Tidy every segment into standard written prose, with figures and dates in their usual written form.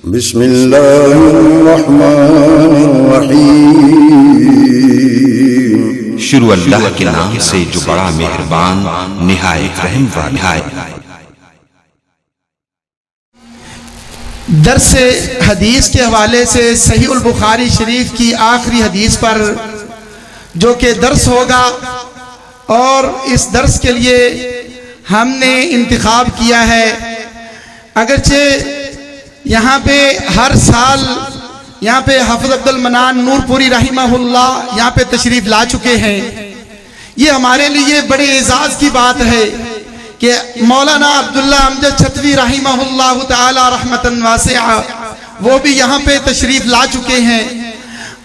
بسم اللہ الرحمن الرحیم۔ شروع اللہ کے نام سے جو بڑا مہربان نہایت رحم والا ہے۔ درس حدیث کے حوالے سے صحیح البخاری شریف کی آخری حدیث پر جو کہ درس ہوگا، اور اس درس کے لیے ہم نے انتخاب کیا ہے، اگرچہ یہاں پہ ہر سال یہاں پہ حافظ عبد المنان نور پوری رحمہ اللہ یہاں پہ تشریف لا چکے ہیں، یہ ہمارے لیے بڑے اعزاز کی بات ہے کہ مولانا عبداللہ امجد چھتوی رحمہ اللہ تعالی رحمتاً واسعہ وہ بھی یہاں پہ تشریف لا چکے ہیں،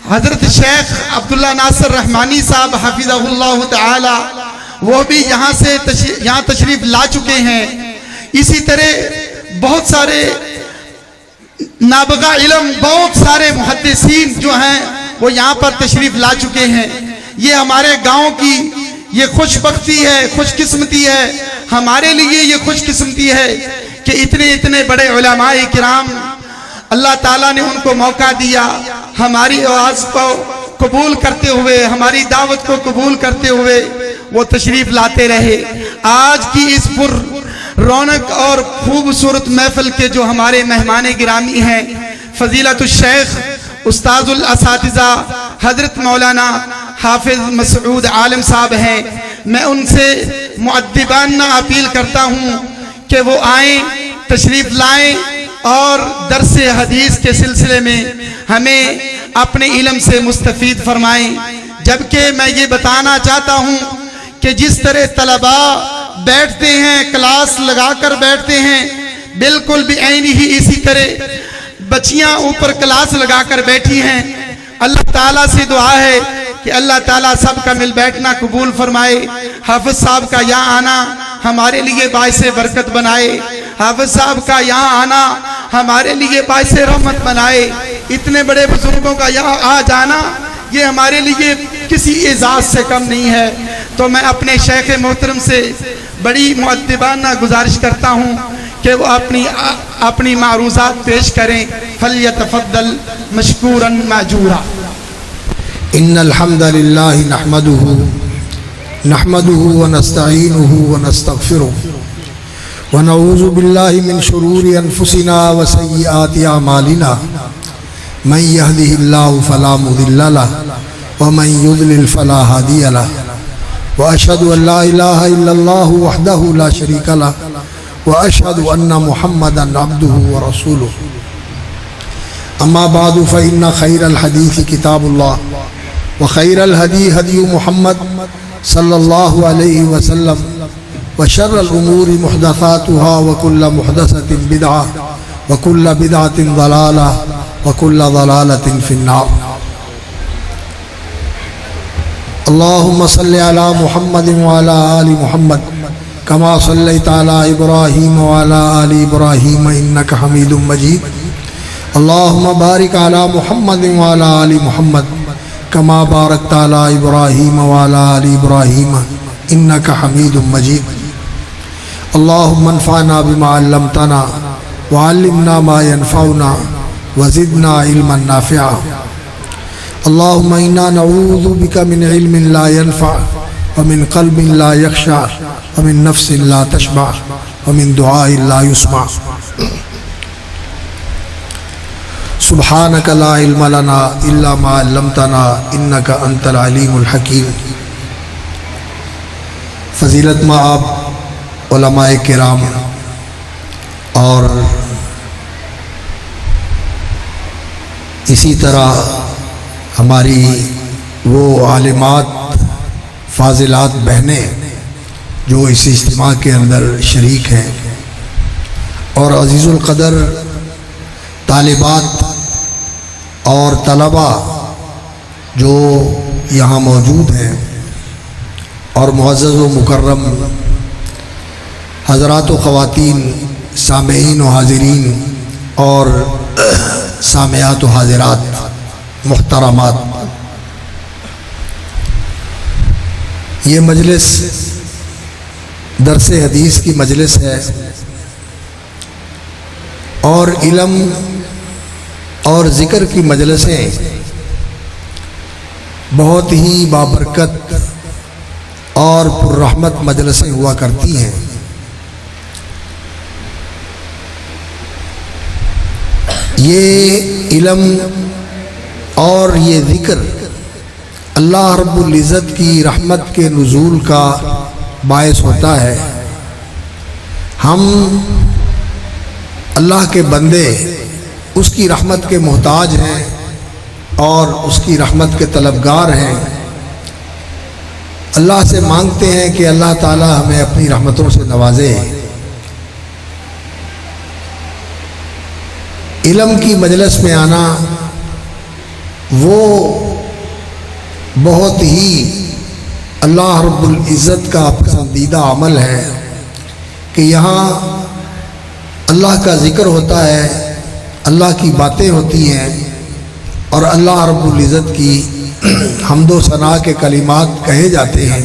حضرت شیخ عبداللہ ناصر رحمانی صاحب حفظہ اللہ تعالی وہ بھی یہاں تشریف لا چکے ہیں، اسی طرح بہت سارے نابغہ علم، بہت سارے محدثین جو ہیں وہ یہاں پر تشریف لا چکے ہیں۔ یہ ہمارے گاؤں کی یہ خوش بختی ہے، خوش قسمتی ہے، ہمارے لیے یہ خوش قسمتی ہے کہ اتنے بڑے علماء کرام اللہ تعالیٰ نے ان کو موقع دیا، ہماری آواز کو قبول کرتے ہوئے، ہماری دعوت کو قبول کرتے ہوئے وہ تشریف لاتے رہے۔ آج کی اس پر رونق اور خوبصورت محفل کے جو ہمارے مہمان گرامی ہیں، فضیلت الشیخ استاذ الاساتذہ حضرت مولانا حافظ مسعود عالم صاحب ہیں، میں ان سے مؤدبانہ اپیل کرتا ہوں کہ وہ آئیں، تشریف لائیں اور درس حدیث کے سلسلے میں ہمیں اپنے علم سے مستفید فرمائیں۔ جبکہ میں یہ بتانا چاہتا ہوں کہ جس طرح طلباء بیٹھتے ہیں، کلاس لگا کر بیٹھتے ہیں، بالکل بھی عین ہی اسی طرح بچیاں اوپر کلاس لگا کر بیٹھی ہیں۔ اللہ تعالیٰ سے دعا ہے کہ اللہ تعالیٰ سب کا مل بیٹھنا قبول فرمائے، حافظ صاحب کا یہاں آنا ہمارے لیے باعث برکت بنائے، حافظ صاحب کا یہاں آنا ہمارے لیے باعث رحمت بنائے، اتنے بڑے بزرگوں کا یہاں آ جانا یہ ہمارے لیے کسی اعزاز سے کم نہیں ہے۔ تو میں اپنے شیخ محترم سے بڑی مؤدبانہ گزارش کرتا ہوں کہ وہ اپنی معروضات پیش کریں، فلیتفضل مشکورا ماجورا۔ ان الحمد للہ نحمده ونستعینه ونستغفره ونعوذ باللہ من شرور انفسنا وسیئات اعمالنا، من يهده الله فلا مضل له ومن يضلل فلا هادي له، واشهد ان لا اله الا الله وحده لا شريك له، واشهد ان محمدا عبده ورسوله۔ اما بعد فان خير الحديث كتاب الله، وخير الهدي هدي محمد صلى الله عليه وسلم، وشر الامور محدثاتها وكل محدثة بدعة وكل بدعة ضلالة وكل ضلالة في النار۔ اللهم صل على محمد وعلى آل محمد كما صليت على إبراهيم وعلى آل إبراهيم إنك حميد مجيد۔ اللهم بارك على محمد وعلى آل محمد كما باركت على إبراهيم وعلى آل إبراهيم إنك حميد مجيد۔ اللهم انفعنا بما علمتنا وعلمنا ما ينفعنا وزدنا علما نافعا۔ اللهم إنا نعوذ بك من علم لا ينفع ومن قلب لا يخشع ومن نفس لا تشبع ومن دعاء لا يسمع۔ سبحانك لا علم لنا إلا ما علمتنا إنك أنت العليم الحكيم۔ فضیلت مآب علماء کرام اور اسی طرح ہماری وہ عالمات فاضلات بہنیں جو اس اجتماع کے اندر شریک ہیں، اور عزیز القدر طالبات اور طلباء جو یہاں موجود ہیں، اور معزز و مکرم حضرات و خواتین، سامعین و حاضرین اور سامعات و حاضرات محترمات، یہ مجلس درس حدیث کی مجلس ہے، اور علم اور ذکر کی مجلسیں بہت ہی بابرکت اور پررحمت مجلسیں ہوا کرتی ہیں۔ یہ علم اور یہ ذکر اللہ رب العزت کی رحمت کے نزول کا باعث ہوتا ہے۔ ہم اللہ کے بندے اس کی رحمت کے محتاج ہیں اور اس کی رحمت کے طلبگار ہیں۔ اللہ سے مانگتے ہیں کہ اللہ تعالی ہمیں اپنی رحمتوں سے نوازے۔ علم کی مجلس میں آنا وہ بہت ہی اللہ رب العزت کا پسندیدہ عمل ہے کہ یہاں اللہ کا ذکر ہوتا ہے، اللہ کی باتیں ہوتی ہیں اور اللہ رب العزت کی حمد و ثنا کے کلمات کہے جاتے ہیں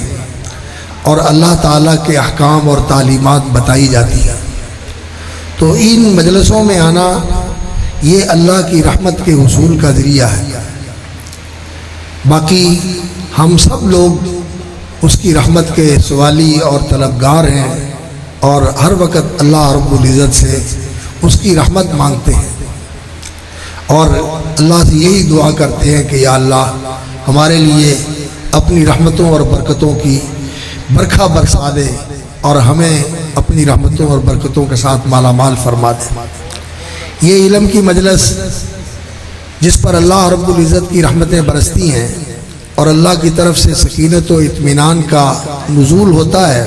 اور اللہ تعالیٰ کے احکام اور تعلیمات بتائی جاتی ہیں۔ تو ان مجلسوں میں آنا یہ اللہ کی رحمت کے حصول کا ذریعہ ہے۔ باقی ہم سب لوگ اس کی رحمت کے سوالی اور طلبگار ہیں اور ہر وقت اللہ رب العزت سے اس کی رحمت مانگتے ہیں اور اللہ سے یہی دعا کرتے ہیں کہ یا اللہ ہمارے لیے اپنی رحمتوں اور برکتوں کی برکھا برسا دے اور ہمیں اپنی رحمتوں اور برکتوں کے ساتھ مالا مال فرما دے۔ یہ علم کی مجلس جس پر اللہ رب العزت کی رحمتیں برستی ہیں اور اللہ کی طرف سے سکینت و اطمینان کا نزول ہوتا ہے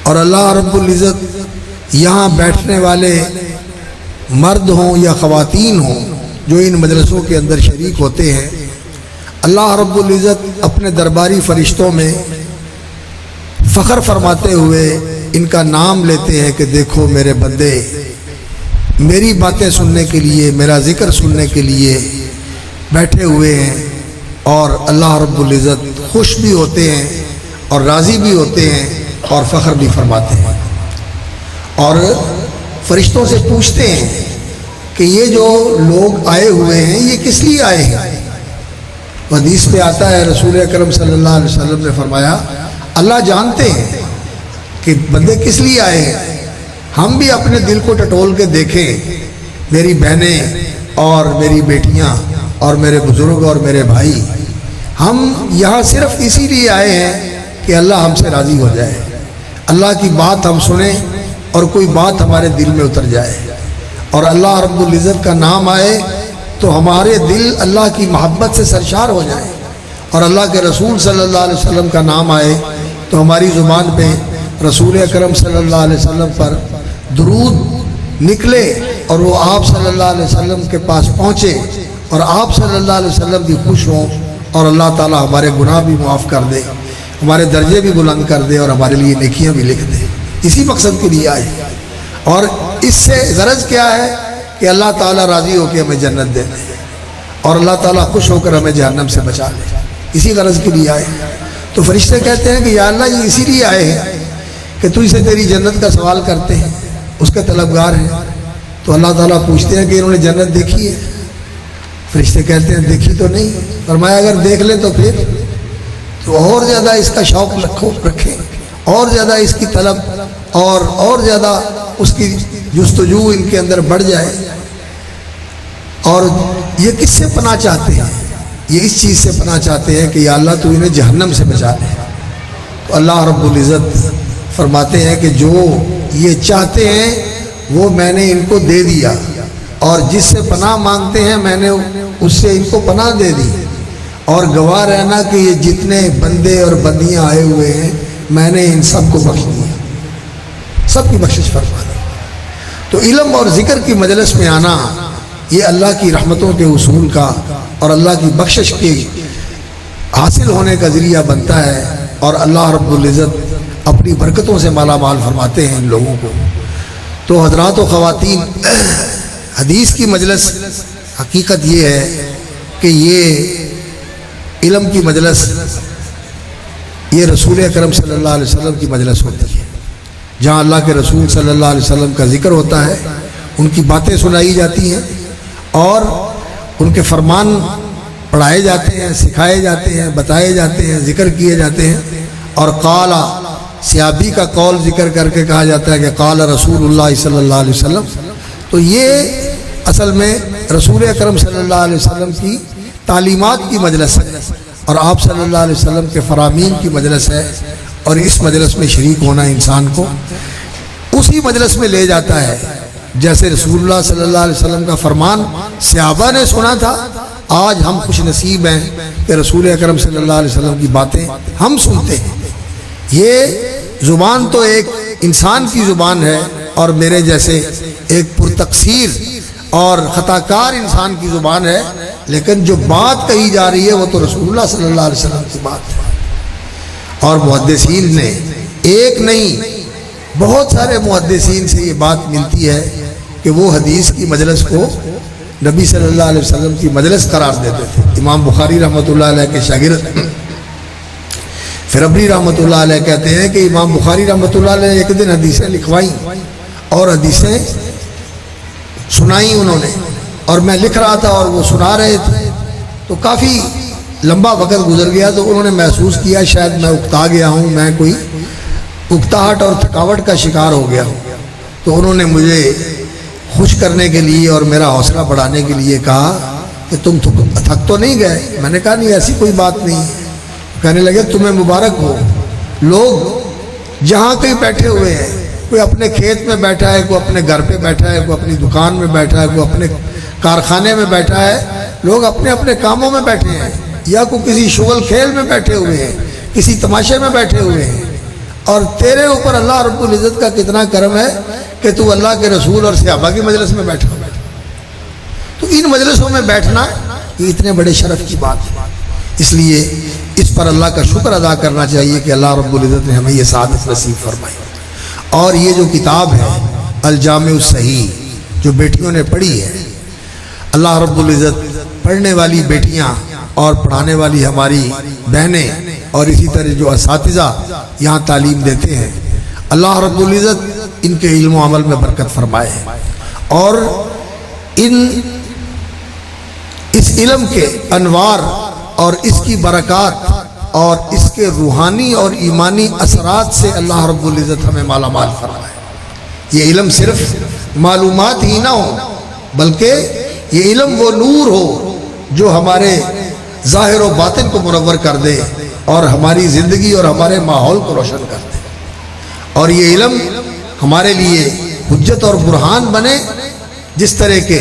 اور اللہ رب العزت یہاں بیٹھنے والے مرد ہوں یا خواتین ہوں جو ان مجلسوں کے اندر شریک ہوتے ہیں، اللہ رب العزت اپنے درباری فرشتوں میں فخر فرماتے ہوئے ان کا نام لیتے ہیں کہ دیکھو میرے بندے میری باتیں سننے کے لیے، میرا ذکر سننے کے لیے بیٹھے ہوئے ہیں اور اللہ رب العزت خوش بھی ہوتے ہیں اور راضی بھی ہوتے ہیں اور فخر بھی فرماتے ہیں اور فرشتوں سے پوچھتے ہیں کہ یہ جو لوگ آئے ہوئے ہیں یہ کس لیے آئے ہیں؟ حدیث پہ آتا ہے رسول اکرم صلی اللہ علیہ وسلم نے فرمایا اللہ جانتے ہیں کہ بندے کس لیے آئے ہیں۔ ہم بھی اپنے دل کو ٹٹول کے دیکھیں، میری بہنیں اور میری بیٹیاں اور میرے بزرگ اور میرے بھائی، ہم یہاں صرف اسی لیے آئے ہیں کہ اللہ ہم سے راضی ہو جائے، اللہ کی بات ہم سنیں اور کوئی بات ہمارے دل میں اتر جائے اور اللہ رب العزت کا نام آئے تو ہمارے دل اللہ کی محبت سے سرشار ہو جائیں اور اللہ کے رسول صلی اللہ علیہ وسلم کا نام آئے تو ہماری زبان پہ رسول اکرم صلی اللہ علیہ وسلم پر درود نکلے اور وہ آپ صلی اللہ علیہ وسلم کے پاس پہنچے اور آپ صلی اللہ علیہ وسلم بھی خوش ہوں اور اللہ تعالی ہمارے گناہ بھی معاف کر دے، ہمارے درجے بھی بلند کر دے اور ہمارے لیے نیکیاں بھی لکھ دے۔ اسی مقصد کے لیے آئے اور اس سے غرض کیا ہے کہ اللہ تعالیٰ راضی ہو کے ہمیں جنت دے دے اور اللہ تعالیٰ خوش ہو کر ہمیں جہنم سے بچا لے، اسی غرض کے لیے آئے۔ تو فرشتے کہتے ہیں کہ یا اللہ یہ اسی لیے آئے ہیں کہ تجھ سے تیری جنت کا سوال کرتے ہیں، اس کے طلبگار ہیں۔ تو اللہ تعالیٰ پوچھتے ہیں کہ انہوں نے جنت دیکھی ہے؟ فرشتے کہتے ہیں دیکھی تو نہیں۔ فرمایا اگر دیکھ لیں تو پھر تو اور زیادہ اس کا شوق رکھیں، اور زیادہ اس کی طلب اور زیادہ اس کی جستجو ان کے اندر بڑھ جائے۔ اور یہ کس سے پناہ چاہتے ہیں؟ یہ اس چیز سے پناہ چاہتے ہیں کہ یا اللہ تو انہیں جہنم سے بچا لے۔ تو اللہ رب العزت فرماتے ہیں کہ جو یہ چاہتے ہیں وہ میں نے ان کو دے دیا اور جس سے پناہ مانگتے ہیں میں نے اس سے ان کو پناہ دے دی، اور گواہ رہنا کہ یہ جتنے بندے اور بندیاں آئے ہوئے ہیں میں نے ان سب کو بخش دیا، سب کی بخشش فرما دی۔ تو علم اور ذکر کی مجلس میں آنا یہ اللہ کی رحمتوں کے حصول کا اور اللہ کی بخشش کے حاصل ہونے کا ذریعہ بنتا ہے اور اللہ رب العزت اپنی برکتوں سے مالا مال فرماتے ہیں ان لوگوں کو۔ تو حضرات و خواتین، حدیث کی مجلس حقیقت یہ ہے کہ یہ علم کی مجلس یہ رسول اکرم صلی اللہ علیہ وسلم کی مجلس ہوتی ہے، جہاں اللہ کے رسول صلی اللہ علیہ وسلم کا ذکر ہوتا ہے، ان کی باتیں سنائی جاتی ہیں اور ان کے فرمان پڑھائے جاتے ہیں، سکھائے جاتے ہیں، بتائے جاتے ہیں، ذکر کیے جاتے ہیں. اور قال صحابی کا قول ذکر کر کے کہا جاتا ہے کہ قال رسول اللہ صلی اللہ علیہ وسلم. تو یہ اصل میں رسول اکرم صلی اللہ علیہ وسلم کی تعلیمات کی مجلس ہے اور آپ صلی اللہ علیہ وسلم کے فرامین کی مجلس ہے. اور اس مجلس میں شریک ہونا انسان کو اسی مجلس میں لے جاتا ہے جیسے رسول اللہ صلی اللہ علیہ وسلم کا فرمان صحابہ نے سنا تھا. آج ہم خوش نصیب ہیں کہ رسول اکرم صلی اللہ علیہ وسلم کی باتیں ہم سنتے ہیں. یہ زبان تو ایک انسان کی زبان ہے اور میرے جیسے ایک پرتقصیر اور خطا کار انسان کی زبان ہے، لیکن جو بات کہی جا رہی ہے وہ تو رسول اللہ صلی اللہ علیہ وسلم کی بات ہے. اور محدثین نے ایک نہیں بہت سارے محدثین سے یہ بات ملتی ہے کہ وہ حدیث کی مجلس کو نبی صلی اللہ علیہ وسلم کی مجلس قرار دیتے تھے. امام بخاری رحمۃ اللہ علیہ کے شاگرد فربری رحمۃ اللہ علیہ کہتے ہیں کہ امام بخاری رحمۃ اللہ علیہ ایک دن حدیثیں لکھوائیں اور حدیثیں سنائیں انہوں نے، اور میں لکھ رہا تھا اور وہ سنا رہے تھے. تو کافی لمبا وقت گزر گیا تو انہوں نے محسوس کیا شاید میں اکتا گیا ہوں، میں کوئی اکتاہٹ اور تھکاوٹ کا شکار ہو گیا ہوں. تو انہوں نے مجھے خوش کرنے کے لیے اور میرا حوصلہ بڑھانے کے لیے کہا کہ تم تھک تو نہیں گئے؟ میں نے کہا نہیں ایسی کوئی بات نہیں ہے. کہنے لگے تمہیں مبارک ہو، لوگ جہاں کہیں بیٹھے ہوئے ہیں، کوئی اپنے کھیت میں بیٹھا ہے، کوئی اپنے گھر پہ بیٹھا ہے، کوئی اپنی دکان میں بیٹھا ہے، کوئی اپنے کارخانے میں بیٹھا ہے، لوگ اپنے اپنے کاموں میں بیٹھے ہیں یا کوئی کسی شغل کھیل میں بیٹھے ہوئے ہیں، کسی تماشے میں بیٹھے ہوئے ہیں. اور تیرے اوپر اللہ رب العزت کا کتنا کرم ہے کہ تو اللہ کے رسول اور صحابہ کی مجلس میں بیٹھا ہو. تو ان مجلسوں میں بیٹھنا یہ اتنے بڑے شرف کی بات ہے. اس لیے اس پر اللہ کا شکر ادا کرنا چاہیے کہ اللہ رب العزت نے ہمیں یہ سعادت نصیب فرمائی. اور یہ جو کتاب ہے الجامع الصحیح جو بیٹیوں نے پڑھی ہے، اللہ رب العزت پڑھنے والی بیٹیاں اور پڑھانے والی ہماری بہنیں اور اسی طرح جو اساتذہ یہاں تعلیم دیتے ہیں، اللہ رب العزت ان کے علم و عمل میں برکت فرمائے اور اس علم کے انوار اور اس کی برکات اور اس کے روحانی اور ایمانی اثرات سے اللہ رب العزت ہمیں مالا مال فرمائے. یہ علم صرف معلومات ہی نہ ہو بلکہ یہ علم وہ نور ہو جو ہمارے ظاہر و باطن کو منور کر دے اور ہماری زندگی اور ہمارے ماحول کو روشن کر دے. اور یہ علم ہمارے لیے حجت اور برہان بنے، جس طرح کے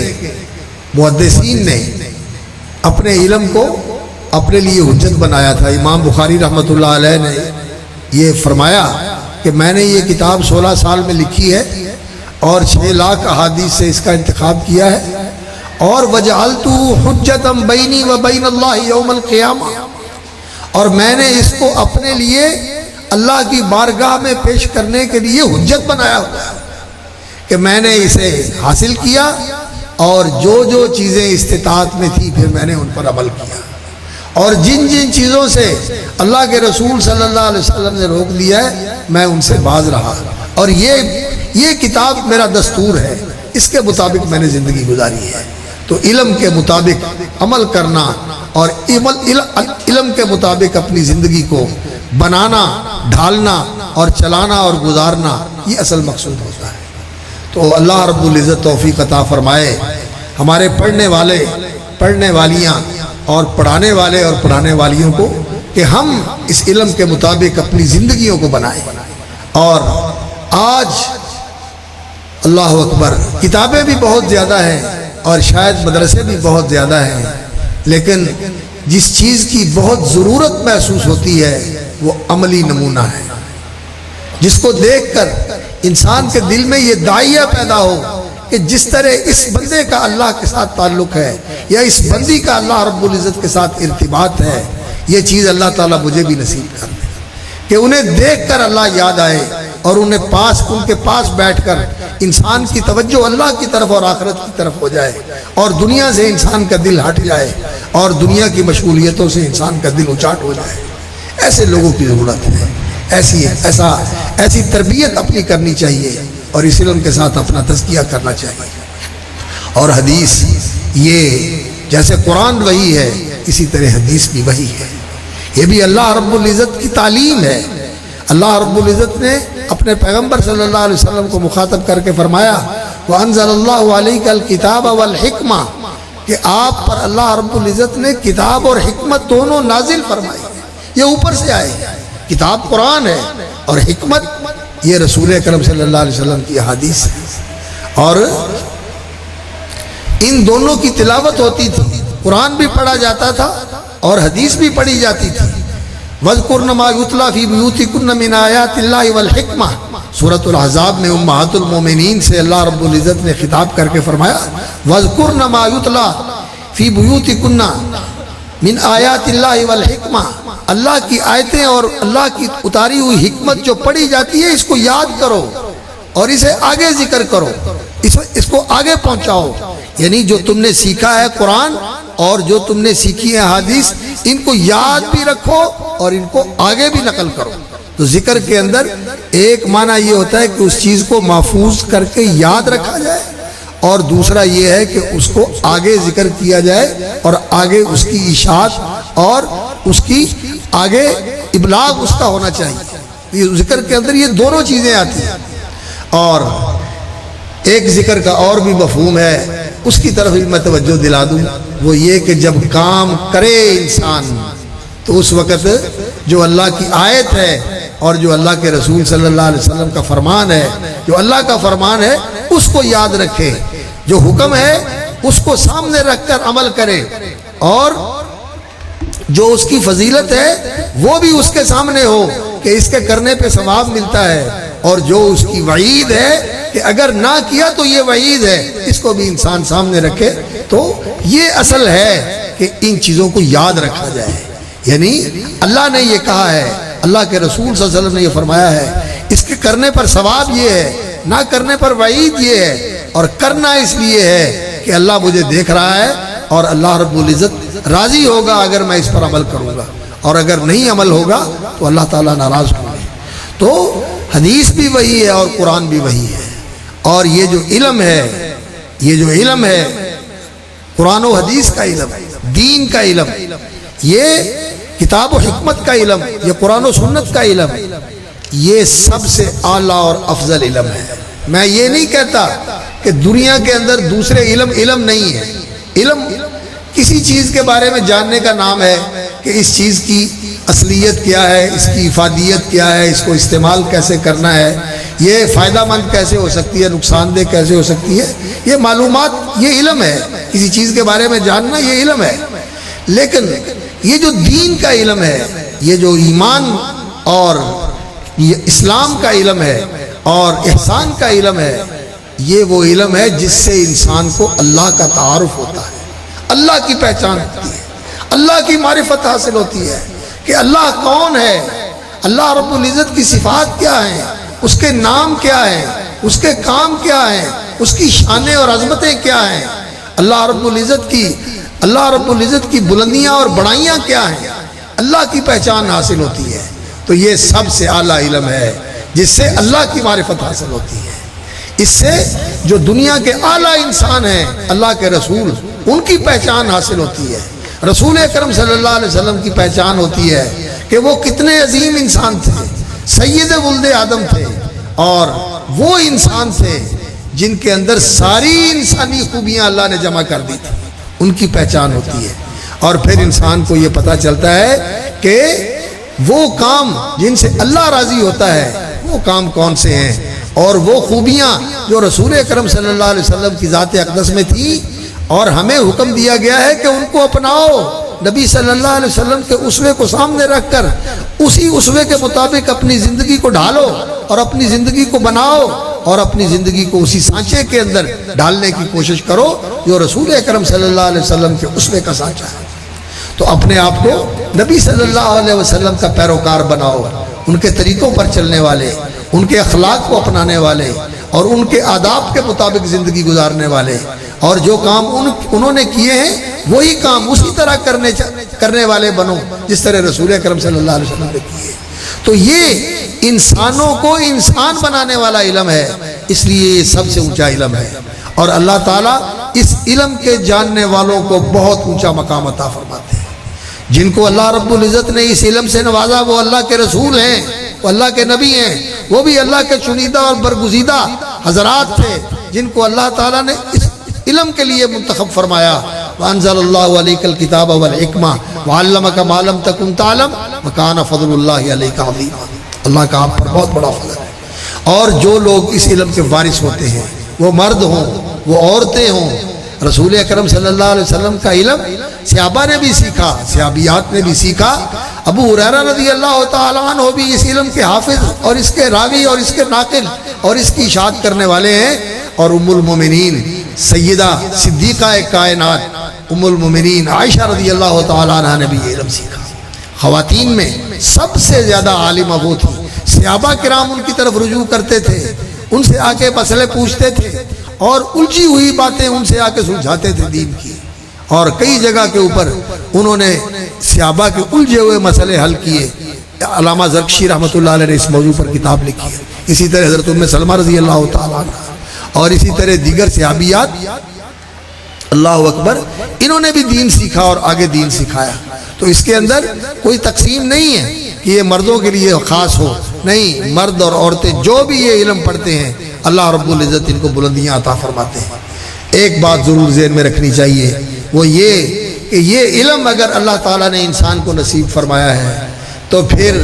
محدثین نے اپنے علم کو اپنے لیے حجت بنایا تھا. امام بخاری رحمۃ اللہ علیہ نے یہ فرمایا کہ میں نے یہ کتاب 16 سال میں لکھی ہے اور 6 لاکھ احادیث سے اس کا انتخاب کیا ہے. اور وجعلتہ حجۃ بینی و بین اللہ یوم القیامہ، اور میں نے اس کو اپنے لیے اللہ کی بارگاہ میں پیش کرنے کے لیے حجت بنایا ہوا ہے کہ میں نے اسے حاصل کیا اور جو جو چیزیں استطاعت میں تھی پھر میں نے ان پر عمل کیا، اور جن جن چیزوں سے اللہ کے رسول صلی اللہ علیہ وسلم نے روک دیا ہے میں ان سے باز رہا. اور یہ کتاب میرا دستور ہے، اس کے مطابق میں نے زندگی گزاری ہے. تو علم کے مطابق عمل کرنا اور علم کے مطابق اپنی زندگی کو بنانا، ڈھالنا اور چلانا اور گزارنا یہ اصل مقصود ہوتا ہے. تو اللہ رب العزت توفیق عطا فرمائے ہمارے پڑھنے والے، پڑھنے والیاں اور پڑھانے والے اور پڑھانے والیوں کو کہ ہم اس علم کے مطابق اپنی زندگیوں کو بنائیں. اور آج اللہ اکبر کتابیں بھی بہت زیادہ ہیں اور شاید مدرسے بھی بہت زیادہ ہیں، لیکن جس چیز کی بہت ضرورت محسوس ہوتی ہے وہ عملی نمونہ ہے، جس کو دیکھ کر انسان کے دل میں یہ داعیہ پیدا ہو کہ جس طرح اس بندے کا اللہ کے ساتھ تعلق ہے یا اس بندی کا اللہ رب العزت کے ساتھ ارتباط ہے، یہ چیز اللہ تعالیٰ مجھے بھی نصیب کر دے کہ انہیں دیکھ کر اللہ یاد آئے اور ان کے پاس بیٹھ کر انسان کی توجہ اللہ کی طرف اور آخرت کی طرف ہو جائے اور دنیا سے انسان کا دل ہٹ جائے اور دنیا کی مشغولیتوں سے انسان کا دل اچاٹ ہو جائے. ایسے لوگوں کی ضرورت ہے، ایسی تربیت اپنی کرنی چاہیے اور اس علم کے ساتھ اپنا تزکیہ کرنا چاہیے. اور حدیث یہ جیسے قرآن وحی ہے اسی طرح حدیث بھی وحی ہے، یہ بھی اللہ رب العزت کی تعلیم ہے۔ اللہ رب العزت نے اپنے پیغمبر صلی اللہ علیہ وسلم کو مخاطب کر کے فرمایا وَأَنزَلَ اللَّهُ عَلَيْكَ الْكِتَابَ وَالْحِكْمَةَ، کہ آپ پر اللہ رب العزت نے کتاب اور حکمت دونوں نازل فرمائی ہے۔ یہ اوپر سے آئے، کتاب قرآن ہے اور حکمت یہ رسول اکرم صلی اللہ علیہ وسلم کی احادیث ہے، اور ان دونوں کی تلاوت ہوتی تھی، قرآن بھی پڑھا جاتا تھا اور حدیث بھی پڑھی جاتی تھی۔ وَاذْكُرْنَ مَا يُتْلَى فِي بُيُوتِكُنَّ مِنْ آيَاتِ اللَّهِ وَالْحِكْمَةِ، سورۃ الاحزاب میں امہات المومنین سے اللہ رب العزت نے خطاب کر کے فرمایا وَاذْكُرْنَ مَا يُتْلَى فِي بُيُوتِكُنَّ مِنْ آيَاتِ اللَّهِ وَالْحِكْمَةِ، اللہ کی آیتیں اور اللہ کی اتاری ہوئی حکمت جو پڑھی جاتی ہے اس کو یاد کرو اور اسے آگے ذکر کرو، اس کو آگے پہنچاؤ، یعنی جو تم نے سیکھا ہے قرآن اور جو تم نے سیکھی ہے حدیث ان کو یاد بھی رکھو اور ان کو آگے بھی نقل کرو۔ تو ذکر کے اندر ایک معنی یہ ہوتا ہے کہ اس چیز کو محفوظ کر کے یاد رکھا جائے، اور دوسرا یہ ہے کہ اس کو آگے ذکر کیا جائے اور آگے اس کی اشاعت اور اس کی آگے ابلاغ اس کا ہونا چاہیے۔ یہ ذکر کے اندر یہ دونوں چیزیں آتی ہیں، اور ایک ذکر کا اور بھی مفہوم ہے، اس کی طرف بھی میں توجہ دلا دوں، وہ یہ کہ جب کام کرے انسان تو اس وقت جو اللہ کی آیت ہے اور جو اللہ کے رسول صلی اللہ علیہ وسلم کا فرمان ہے، جو اللہ کا فرمان ہے اس کو یاد رکھے، جو حکم ہے اس کو سامنے رکھ کر عمل کرے، اور جو اس کی فضیلت ہے وہ بھی اس کے سامنے ہو کہ اس کے کرنے پہ ثواب ملتا ہے، اور جو اس کی وعید ہے کہ اگر نہ کیا تو یہ وعید ہے، اس کو بھی انسان سامنے رکھے۔ تو یہ اصل ہے کہ ان چیزوں کو یاد رکھا جائے، یعنی اللہ نے یہ کہا ہے، اللہ کے رسول صلی اللہ علیہ وسلم نے یہ فرمایا ہے، اس کے کرنے پر ثواب یہ ہے، نہ کرنے پر وعید یہ ہے، اور کرنا اس لیے ہے کہ اللہ مجھے دیکھ رہا ہے اور اللہ رب العزت راضی ہوگا اگر میں اس پر عمل کروں گا، اور اگر نہیں عمل ہوگا تو اللہ تعالیٰ ناراض ہوں گے۔ تو حدیث بھی وہی ہے اور قرآن بھی وہی ہے، اور یہ جو علم ہے قرآن و حدیث کا علم، دین کا علم، یہ کتاب و حکمت کا علم، یہ قرآن و سنت کا علم، یہ سب سے اعلیٰ اور افضل علم ہے۔ میں یہ نہیں کہتا کہ دنیا کے اندر دوسرے علم نہیں ہے، علم کسی چیز کے بارے میں جاننے کا نام ہے کہ اس چیز کی اصلیت کیا ہے، اس کی افادیت کیا ہے، اس کو استعمال کیسے کرنا ہے، یہ فائدہ مند کیسے ہو سکتی ہے، نقصان دہ کیسے ہو سکتی ہے، یہ معلومات، یہ علم ہے، کسی چیز کے بارے میں جاننا یہ علم ہے۔ لیکن یہ جو دین کا علم ہے، یہ جو ایمان اور یہ اسلام کا علم ہے اور احسان کا علم ہے، یہ وہ علم ہے جس سے انسان کو اللہ کا تعارف ہوتا ہے، اللہ کی پہچان ہوتی ہے، اللہ کی معرفت حاصل ہوتی ہے کہ اللہ کون ہے، اللہ رب العزت کی صفات کیا ہیں، اس کے نام کیا ہیں، اس کے کام کیا ہیں، اس کی شانیں اور عظمتیں کیا ہیں، اللہ رب العزت کی بلندیاں اور بڑائیاں کیا ہیں، اللہ کی پہچان حاصل ہوتی ہے۔ تو یہ سب سے اعلیٰ علم ہے جس سے اللہ کی معرفت حاصل ہوتی ہے۔ اس سے جو دنیا کے اعلیٰ انسان ہیں، اللہ کے رسول، ان کی پہچان حاصل ہوتی ہے۔ رسول اکرم صلی اللہ علیہ وسلم کی پہچان ہوتی ہے کہ وہ کتنے عظیم انسان تھے، سید ولد آدم تھے، اور وہ انسان تھے جن کے اندر ساری انسانی خوبیاں اللہ نے جمع کر دی تھی، ان کی پہچان ہوتی ہے۔ اور پھر انسان کو یہ پتہ چلتا ہے کہ وہ کام جن سے اللہ راضی ہوتا ہے وہ کام کون سے ہیں، اور وہ خوبیاں جو رسول اکرم صلی اللہ علیہ وسلم کی ذات اقدس میں تھی، اور ہمیں حکم دیا گیا ہے کہ ان کو اپناؤ، نبی صلی اللہ علیہ وسلم کے اسوے کو سامنے رکھ کر اسی اسوے کے مطابق اپنی زندگی کو ڈھالو اور اپنی زندگی کو بناؤ، اور اپنی زندگی کو اسی سانچے کے اندر ڈالنے کی کوشش کرو جو رسول اکرم صلی اللہ علیہ وسلم کے اسوے کا سانچہ ہے۔ تو اپنے آپ کو نبی صلی اللہ علیہ وسلم کا پیروکار بناؤ، ان کے طریقوں پر چلنے والے، ان کے اخلاق کو اپنانے والے، اور ان کے آداب کے مطابق زندگی گزارنے والے، اور جو کام انہوں نے کیے ہیں وہی کام اسی طرح کرنے والے بنو جس طرح رسول اکرم صلی اللہ علیہ وسلم نے کیے۔ تو یہ انسانوں کو انسان بنانے والا علم ہے، اس لیے یہ سب سے اونچا علم ہے۔ اور اللہ تعالیٰ اس علم کے جاننے والوں کو بہت اونچا مقام عطا فرماتے ہیں۔ جن کو اللہ رب العزت نے اس علم سے نوازا وہ اللہ کے رسول ہیں، وہ اللہ کے نبی ہیں، وہ بھی اللہ کے چنیدہ اور برگزیدہ حضرات تھے جن کو اللہ تعالیٰ نے اس علم کے لیے منتخب فرمایا۔ وَأَنزَلَ اللَّهُ عَلَيْكَ الْكِتَابَ وَالْحِكْمَةَ وَعَلَّمَكَ مَا لَمْ تَكُنْ تَعْلَمْ وَكَانَ فَضْلُ اللَّهِ عَلَيْكَ عَظِيمًا۔ اللہ کا آپ پر بہت بڑا فضل ہے۔ اور جو لوگ اس علم کے وارث ہوتے ہیں، وہ مرد ہوں، وہ عورتیں ہوں، رسول اکرم صلی اللہ علیہ وسلم کا علم صحابہ نے بھی سیکھا، صحابیات نے بھی سیکھا۔ ابو ہریرہ رضی اللہ تعالیٰ عنہ بھی اس علم کے حافظ اور اس کے راوی اور اس کے ناقل اور اس کی اشاعت کرنے والے ہیں۔ اور ام المومنین سیدہ صدیقہ کائنات ام المومنین عائشہ رضی اللہ تعالیٰ عنہ نے بھی یہ علم سیکھا۔ خواتین میں سب سے زیادہ عالمہ وہ تھی۔ صحابہ کرام ان کی طرف رجوع کرتے تھے، ان سے آ کے مسئلے پوچھتے تھے اور الجھی ہوئی باتیں ان سے آ کے سلجھاتے تھے دین کی۔ اور کئی جگہ کے اوپر انہوں نے صحابہ کے الجھے ہوئے مسئلے حل کیے۔ علامہ زرکشی رحمۃ اللہ علیہ نے اس موضوع پر کتاب لکھی ہے۔ اسی طرح حضرت ام سلمہ رضی اللہ تعالیٰ عنہ اور اسی طرح دیگر صحابیات، اللہ اکبر، انہوں نے بھی دین سیکھا اور آگے دین سکھایا۔ تو اس کے اندر کوئی تقسیم نہیں ہے کہ یہ مردوں کے لیے خاص ہو، نہیں، مرد اور عورتیں جو بھی یہ علم پڑھتے ہیں اللہ رب العزت ان کو بلندیاں عطا فرماتے ہیں۔ ایک بات ضرور ذہن میں رکھنی چاہیے، وہ یہ کہ یہ علم اگر اللہ تعالیٰ نے انسان کو نصیب فرمایا ہے تو پھر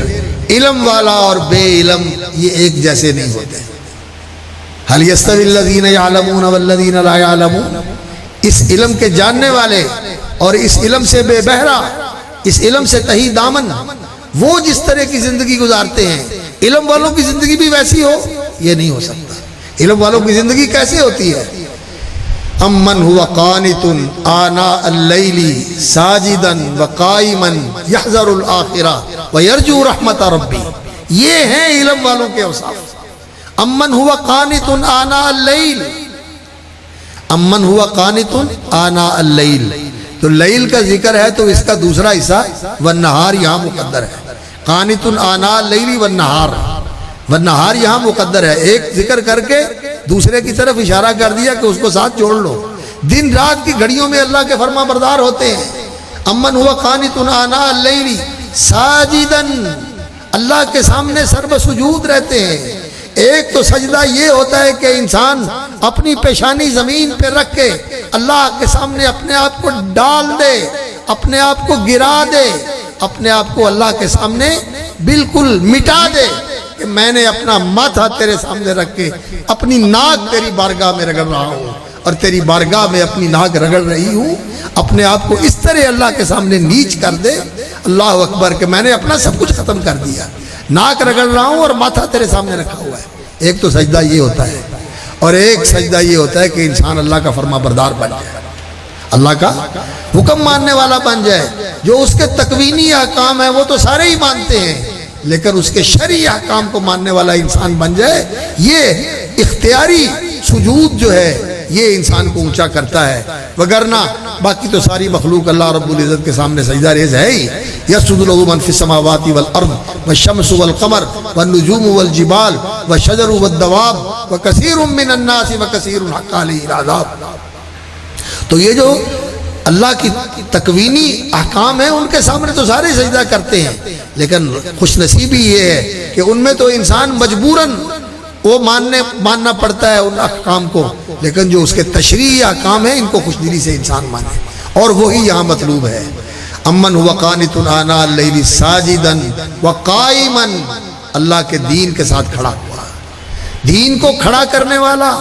علم والا اور بے علم یہ ایک جیسے نہیں ہوتے۔ هل يستوي الذين يعلمون والذين لا يعلمون؟ اس علم کے جاننے والے اور اس علم سے بے بہرا، اس علم سے تہی دامن، وہ جس طرح کی زندگی گزارتے ہیں علم والوں کی زندگی بھی ویسی ہو، یہ نہیں ہو سکتا۔ علم والوں کی زندگی کیسے ہوتی ہے؟ امن هو قانت آناء اللیل ساجدا وقائما یحذر الآخرہ ویرجو رحمت ربی، یہ ہیں علم والوں کے اوصاف۔ امن ہوا قانت آناء اللیل، امن ہوا قانت آناء اللیل، تو لیل کا ذکر ہے تو اس کا دوسرا حصہ والنہار یہاں مقدر ہے۔ قانت آناء اللیل والنہار، والنہار یہاں مقدر ہے، ایک ذکر کر کے دوسرے کی طرف اشارہ کر دیا کہ اس کو ساتھ جوڑ لو۔ دن رات کی گھڑیوں میں اللہ کے فرما بردار ہوتے ہیں۔ امن ہوا قانت آناء اللیل ساجدا، اللہ کے سامنے سر بسجود رہتے ہیں۔ ایک تو سجدہ یہ ہوتا ہے کہ انسان اپنی پیشانی زمین پہ رکھ کے اللہ کے سامنے اپنے آپ کو ڈال دے، اپنے آپ کو گرا دے، اپنے آپ کو اللہ کے سامنے بالکل مٹا دے کہ میں نے اپنا ماتھا تیرے سامنے رکھ کے اپنی ناک تیری بارگاہ میں رگڑ رہا ہوں اور تیری بارگاہ میں اپنی ناک رگڑ رہی ہوں۔ اپنے آپ کو اس طرح اللہ کے سامنے نیچ کر دے، اللہ اکبر، کہ میں نے اپنا سب کچھ ختم کر دیا، ناک رگڑ رہا ہوں اور ماتھا تیرے سامنے رکھا ہوا ہے۔ ایک تو سجدہ یہ ہوتا ہے، اور ایک سجدہ یہ ہوتا ہے کہ انسان اللہ کا فرما بردار بن جائے، اللہ کا حکم ماننے والا بن جائے۔ جو اس کے تکوینی احکام ہیں وہ تو سارے ہی مانتے ہیں، لیکن اس کے شرعی احکام کو ماننے والا انسان بن جائے۔ یہ اختیاری سجود جو ہے یہ انسان کو اونچا کرتا ہے، وگرنہ باقی تو ساری مخلوق اللہ رب العزت کے سامنے سجدہ ریز ہے ہی۔ یسجد لہ من فی السماوات والارض والشمس والقمر والنجوم والجبال والشجر والدواب وکثیر من الناس وکثیر حق علیہ العذاب۔ تو یہ جو اللہ کی تکوینی احکام ہیں ان کے سامنے تو سارے سجدہ کرتے ہیں، لیکن خوش نصیبی یہ ہے کہ ان میں تو انسان مجبوراً وہ ماننا پڑتا ہے ان احکام کو، لیکن جو اس کے تشریعی احکام ہیں ان کو خوش دلی سے انسان مانے، اور وہی یہاں مطلوب ہے۔ امن هو قانت آناء اللیل ساجدا وقائما، اللہ کے دین کے ساتھ کھڑا ہوا، دین کو کھڑا کرنے والا۔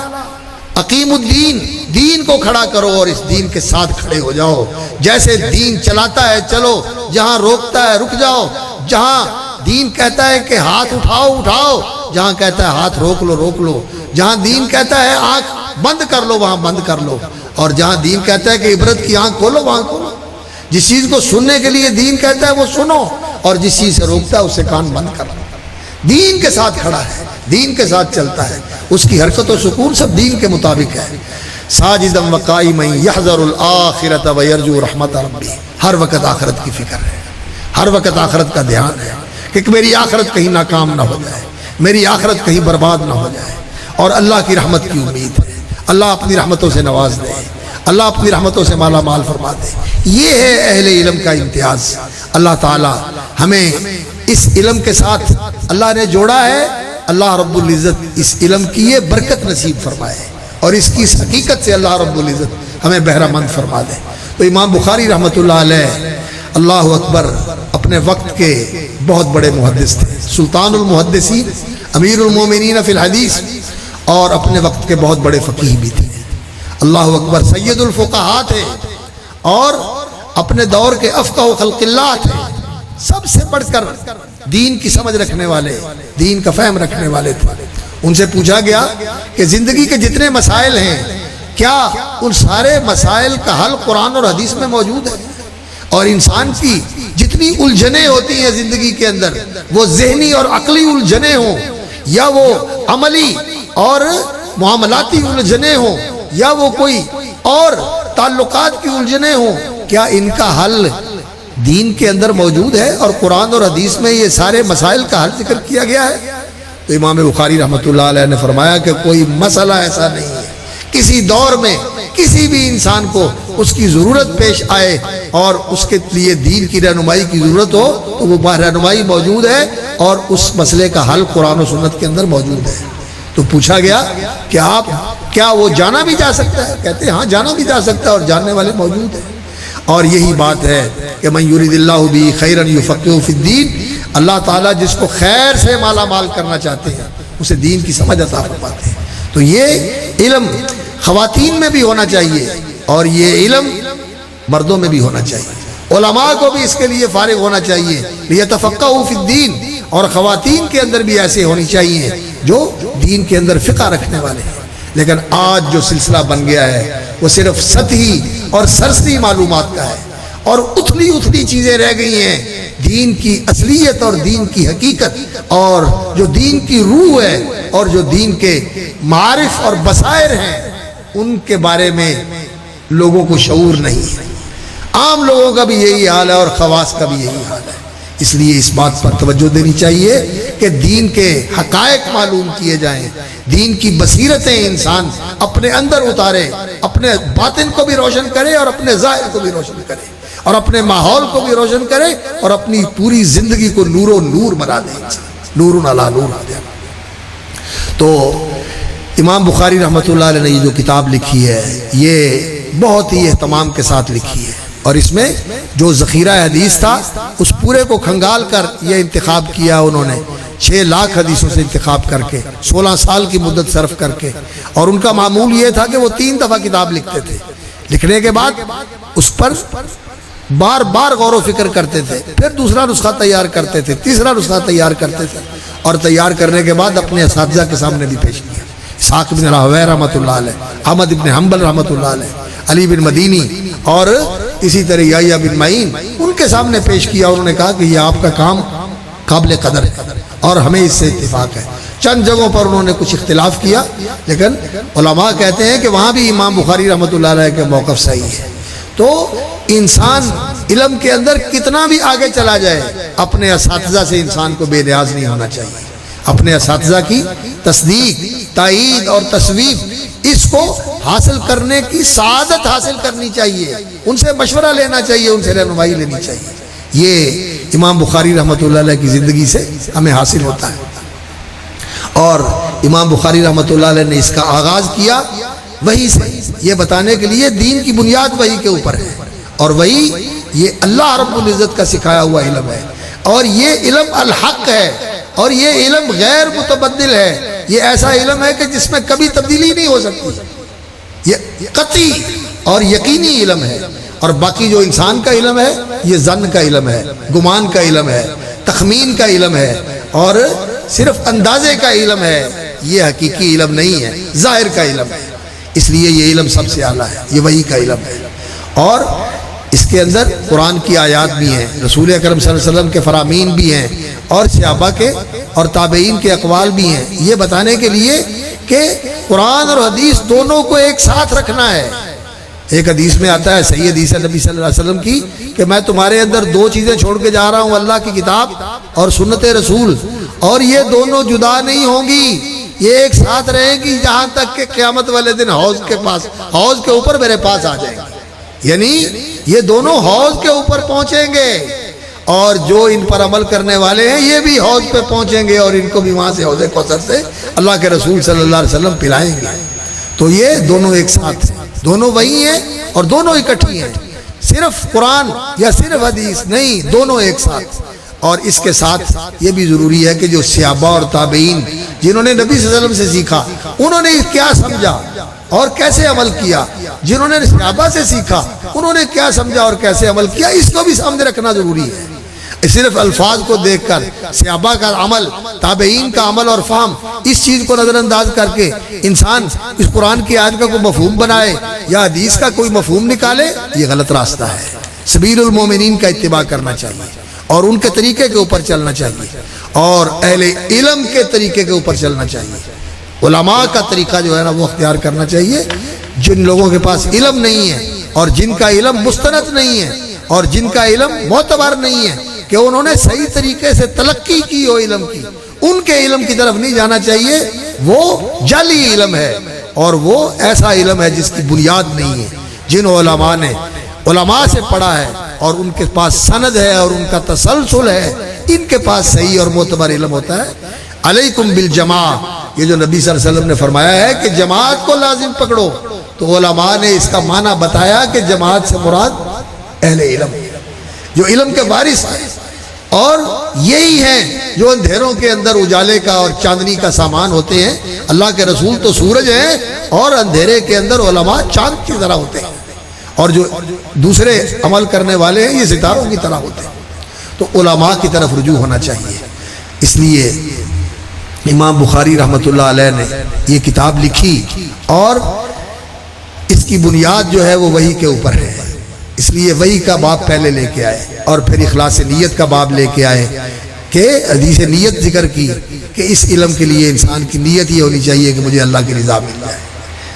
اقیم الدین، دین کو کھڑا کرو اور اس دین کے ساتھ کھڑے ہو جاؤ۔ جیسے دین چلاتا ہے چلو، جہاں روکتا ہے رک جاؤ، جہاں دین کہتا ہے کہ ہاتھ اٹھاؤ اٹھاؤ، جہاں کہتا ہے ہاتھ روک لو روک لو، جہاں دین کہتا ہے آنکھ بند کر لو وہاں بند کر لو، اور جہاں دین کہتا ہے کہ عبرت کی آنکھ کھولو وہاں کھولو۔ جس چیز کو سننے کے لیے دین کہتا ہے وہ سنو، اور جس چیز سے روکتا ہے اسے کان بند کر لو۔ دین کے ساتھ کھڑا ہے، دین کے ساتھ چلتا ہے، اس کی حرکت و سکون سب دین کے مطابق ہے۔ ساجدا وقائما یحذر الآخرۃ ویرجو رحمت ربی، ہر وقت آخرت کی فکر ہے، ہر وقت آخرت کا دھیان ہے کہ میری آخرت کہیں ناکام نہ ہو جائے، میری آخرت کہیں برباد نہ ہو جائے، اور اللہ کی رحمت کی امید ہے، اللہ اپنی رحمتوں سے نواز دے، اللہ اپنی رحمتوں سے مالا مال فرما دے۔ یہ ہے اہل علم کا امتیاز۔ اللہ تعالی ہمیں اس علم کے ساتھ اللہ نے جوڑا ہے، اللہ رب العزت اس علم کی یہ برکت نصیب فرمائے اور اس کی حقیقت سے اللہ رب العزت ہمیں بہرہ مند فرما دے۔ تو امام بخاری رحمۃ اللہ علیہ اللہ اکبر اپنے وقت کے بہت بڑے محدث تھے، سلطان المحدثین، امیر المومنین فی الحدیث، اور اپنے وقت کے بہت بڑے فقیہ بھی تھے۔ اللہ اکبر، سید الفقہاء تھے اور اپنے دور کے افقہ خلق اللہ تھے، سب سے بڑھ کر دین کی سمجھ رکھنے والے، دین کا فہم رکھنے والے تھے۔ ان سے پوچھا گیا کہ زندگی کے جتنے مسائل ہیں کیا ان سارے مسائل کا حل قرآن اور حدیث میں موجود ہے؟ اور انسان کی جتنی الجھنیں ہوتی ہیں زندگی کے اندر، وہ ذہنی اور عقلی الجھنیں ہوں یا وہ عملی اور معاملاتی الجھنیں ہوں یا وہ کوئی اور تعلقات کی الجھنیں ہوں، کیا ان کا حل دین کے اندر موجود ہے؟ اور قرآن اور حدیث میں یہ سارے مسائل کا حل ذکر کیا گیا ہے۔ تو امام بخاری رحمۃ اللہ علیہ نے فرمایا کہ کوئی مسئلہ ایسا نہیں ہے، کسی دور میں کسی بھی انسان کو اس کی ضرورت پیش آئے اور اس کے لیے دین کی رہنمائی کی ضرورت ہو تو وہ رہنمائی موجود ہے اور اس مسئلے کا حل قرآن و سنت کے اندر موجود ہے۔ تو پوچھا گیا کہ آپ کیا وہ جانا بھی جا سکتا ہے؟ کہتے ہیں ہاں جانا بھی جا سکتا ہے اور جاننے والے موجود ہیں۔ اور یہی بات ہے کہ من یرید اللہ بہ خیرا یفقہہ فی الدین، اللہ تعالیٰ جس کو خیر سے مالا مال کرنا چاہتے ہیں اسے دین کی سمجھ عطا فرماتے ہیں۔ تو یہ علم خواتین میں بھی ہونا چاہیے اور یہ علم مردوں میں بھی ہونا چاہیے، علماء کو بھی اس کے لیے فارغ ہونا چاہیے لیتفقہوا فی الدین، اور خواتین کے اندر بھی ایسے ہونی چاہیے جو دین کے اندر فقہ رکھنے والے ہیں۔ لیکن آج جو سلسلہ بن گیا ہے وہ صرف سطحی اور سرسری معلومات کا ہے اور اتھلی چیزیں رہ گئی ہیں۔ دین کی اصلیت اور دین کی حقیقت اور جو دین کی روح ہے اور جو دین کے معارف اور بصائر ہیں ان کے بارے میں لوگوں کو شعور نہیں ہے۔ عام لوگوں کا بھی یہی حال ہے اور خواص کا بھی یہی حال ہے۔ اس لیے اس بات پر توجہ دینی چاہیے کہ دین کے حقائق معلوم کیے جائیں، دین کی بصیرتیں انسان اپنے اندر اتارے، اپنے باطن کو بھی روشن کرے اور اپنے ظاہر کو بھی روشن کرے اور اپنے ماحول کو بھی روشن کرے اور اپنی پوری زندگی کو نور و نور بنا دے، نور علی نور آ جائے۔ تو امام بخاری رحمۃ اللہ علیہ نے یہ جو کتاب لکھی ہے یہ بہت ہی اہتمام کے ساتھ لکھی ہے اور اس میں جو ذخیرہ حدیث تھا اس پورے کو کھنگال کر یہ انتخاب کیا انہوں نے 6 لاکھ حدیثوں سے انتخاب کر کے 16 سال کی مدت صرف کر کے، اور ان کا معمول یہ تھا کہ وہ 3 دفعہ کتاب لکھتے تھے، لکھنے کے بعد اس پر بار بار غور و فکر کرتے تھے، پھر دوسرا نسخہ تیار کرتے تھے، تیسرا نسخہ تیار کرتے تھے اور تیار کرنے کے بعد اپنے اساتذہ کے سامنے بھی پیش کیا۔ اسحاق بن راہویہ رحمۃ اللہ علیہ، احمد بن حنبل رحمۃ اللہ علیہ، علی بن مدینی اور اسی طرح یحییٰ بن معین، ان کے سامنے پیش کیا۔ انہوں نے کہا کہ یہ آپ کا کام قابل قدر ہے اور ہمیں اس سے اتفاق ہے۔ چند جگہوں پر انہوں نے کچھ اختلاف کیا لیکن علماء کہتے ہیں کہ وہاں بھی امام بخاری رحمۃ اللہ علیہ کے موقف صحیح ہے۔ تو انسان علم کے اندر کتنا بھی آگے چلا جائے اپنے اساتذہ سے انسان کو بے نیاز نہیں ہونا چاہیے۔ اپنے اساتذہ کی تصدیق، تائید اور تصویب اس کو حاصل کرنے کی سعادت حاصل کرنی چاہیے، ان سے مشورہ لینا چاہیے، ان سے رہنمائی لینی چاہیے۔ یہ امام بخاری رحمۃ اللہ علیہ کی زندگی سے ہمیں حاصل ہوتا ہے۔ اور امام بخاری رحمۃ اللہ علیہ نے اس کا آغاز کیا وحی سے، یہ بتانے کے لیے دین کی بنیاد وحی کے اوپر ہے اور وحی یہ اللہ رب العزت کا سکھایا ہوا علم ہے اور یہ علم الحق ہے اور یہ علم غیر متبدل ہے۔ یہ ایسا علم ہے کہ جس میں کبھی تبدیلی نہیں ہو سکتی، یہ قطعی اور یقینی علم ہے۔ اور باقی جو انسان کا علم ہے یہ ظن کا علم ہے، گمان کا علم ہے، تخمین کا علم ہے اور صرف اندازے کا علم ہے، یہ حقیقی علم نہیں ہے، ظاہر کا علم ہے۔ اس لیے یہ علم سب سے اعلیٰ ہے، یہ وحی کا علم ہے اور اس کے اندر قرآن کی آیات بھی ہیں، رسول اکرم صلی اللہ علیہ وسلم کے فرامین بھی ہیں اور صحابہ کے اور تابعین کے اقوال بھی ہیں، یہ بتانے کے لیے کہ قرآن اور حدیث دونوں کو ایک ساتھ رکھنا ہے۔ ایک حدیث میں آتا ہے، صحیح حدیث ہے نبی صلی اللہ علیہ وسلم کی، کہ میں تمہارے اندر 2 چیزیں چھوڑ کے جا رہا ہوں، اللہ کی کتاب اور سنت رسول، اور یہ دونوں جدا نہیں ہوں گی، یہ ایک ساتھ رہیں گی جہاں تک کہ قیامت والے دن حوض کے اوپر میرے پاس آ جائیں گے، یعنی یہ دونوں حوض کے اوپر پہنچیں گے، اور جو ان پر عمل کرنے والے ہیں یہ بھی حوض پہ پہنچیں گے، اور ان کو بھی وہاں سے حوض کوثر سے اللہ کے رسول صلی اللہ علیہ وسلم پلائیں گے۔ تو یہ دونوں ایک ساتھ ہیں، دونوں وہی ہیں اور دونوں اکٹھی ہیں، صرف قرآن یا صرف حدیث نہیں، دونوں ایک ساتھ۔ اور اس کے ساتھ یہ بھی ضروری ہے کہ جو صحابہ اور تابعین جنہوں نے نبی صلی اللہ علیہ وسلم سے سیکھا، انہوں نے کیا سمجھا اور کیسے عمل کیا، جنہوں نے صحابہ سے سیکھا انہوں نے کیا سمجھا اور کیسے عمل کیا، اس کو بھی سامنے رکھنا ضروری ہے۔ صرف الفاظ کو دیکھ کر صحابہ کا عمل، تابعین کا عمل اور فہم، اس چیز کو نظر انداز کر کے انسان اس قرآن کی آیت کا کوئی مفہوم بنائے یا حدیث کا کوئی مفہوم نکالے، یہ غلط راستہ ہے۔ سبیل المومنین کا اتباع کرنا چاہیے اور ان کے طریقے کے اوپر چلنا چاہیے، اور اہل علم کے طریقے کے اوپر چلنا چاہیے۔ علماء کا طریقہ جو ہے نا وہ اختیار کرنا چاہیے۔ جن لوگوں کے پاس علم نہیں ہے اور جن کا علم مستند نہیں ہے اور جن کا علم معتبر نہیں ہے کہ انہوں نے صحیح طریقے سے تلقی کی ہو علم کی، ان کے علم کی طرف نہیں جانا چاہیے۔ وہ جعلی علم ہے اور وہ ایسا علم ہے جس کی بنیاد نہیں ہے۔ جن علماء نے علماء سے پڑھا ہے اور ان کے پاس سند ہے اور ان کا تسلسل ہے، ان کے پاس صحیح اور معتبر علم ہوتا ہے۔ علیکم بالجماع، یہ جو نبی صلی اللہ علیہ وسلم نے فرمایا ہے کہ جماعت کو لازم پکڑو، تو علماء نے اس کا معنی بتایا کہ جماعت سے مراد اہل علم، جو علم کے وارث ہیں، اور یہی ہیں جو اندھیروں کے اندر اجالے کا اور چاندنی کا سامان ہوتے ہیں۔ اللہ کے رسول تو سورج ہیں اور اندھیرے کے اندر علماء چاند کی طرح ہوتے ہیں، اور جو دوسرے عمل کرنے والے ہیں یہ ستاروں کی طرح ہوتے ہیں۔ تو علماء کی طرف رجوع ہونا چاہیے۔ اس لیے امام بخاری رحمۃ اللہ علیہ نے یہ کتاب لکھی اور اس کی بنیاد جو ہے وہ وحی کے اوپر ہے، اس لیے وحی کا باب پہلے لے کے آئے اور پھر اخلاص نیت کا باب لے کے آئے کہ حدیث نیت ذکر کی کہ اس علم کے لیے انسان کی نیت یہ ہونی چاہیے کہ مجھے اللہ کی رضا مل جائے،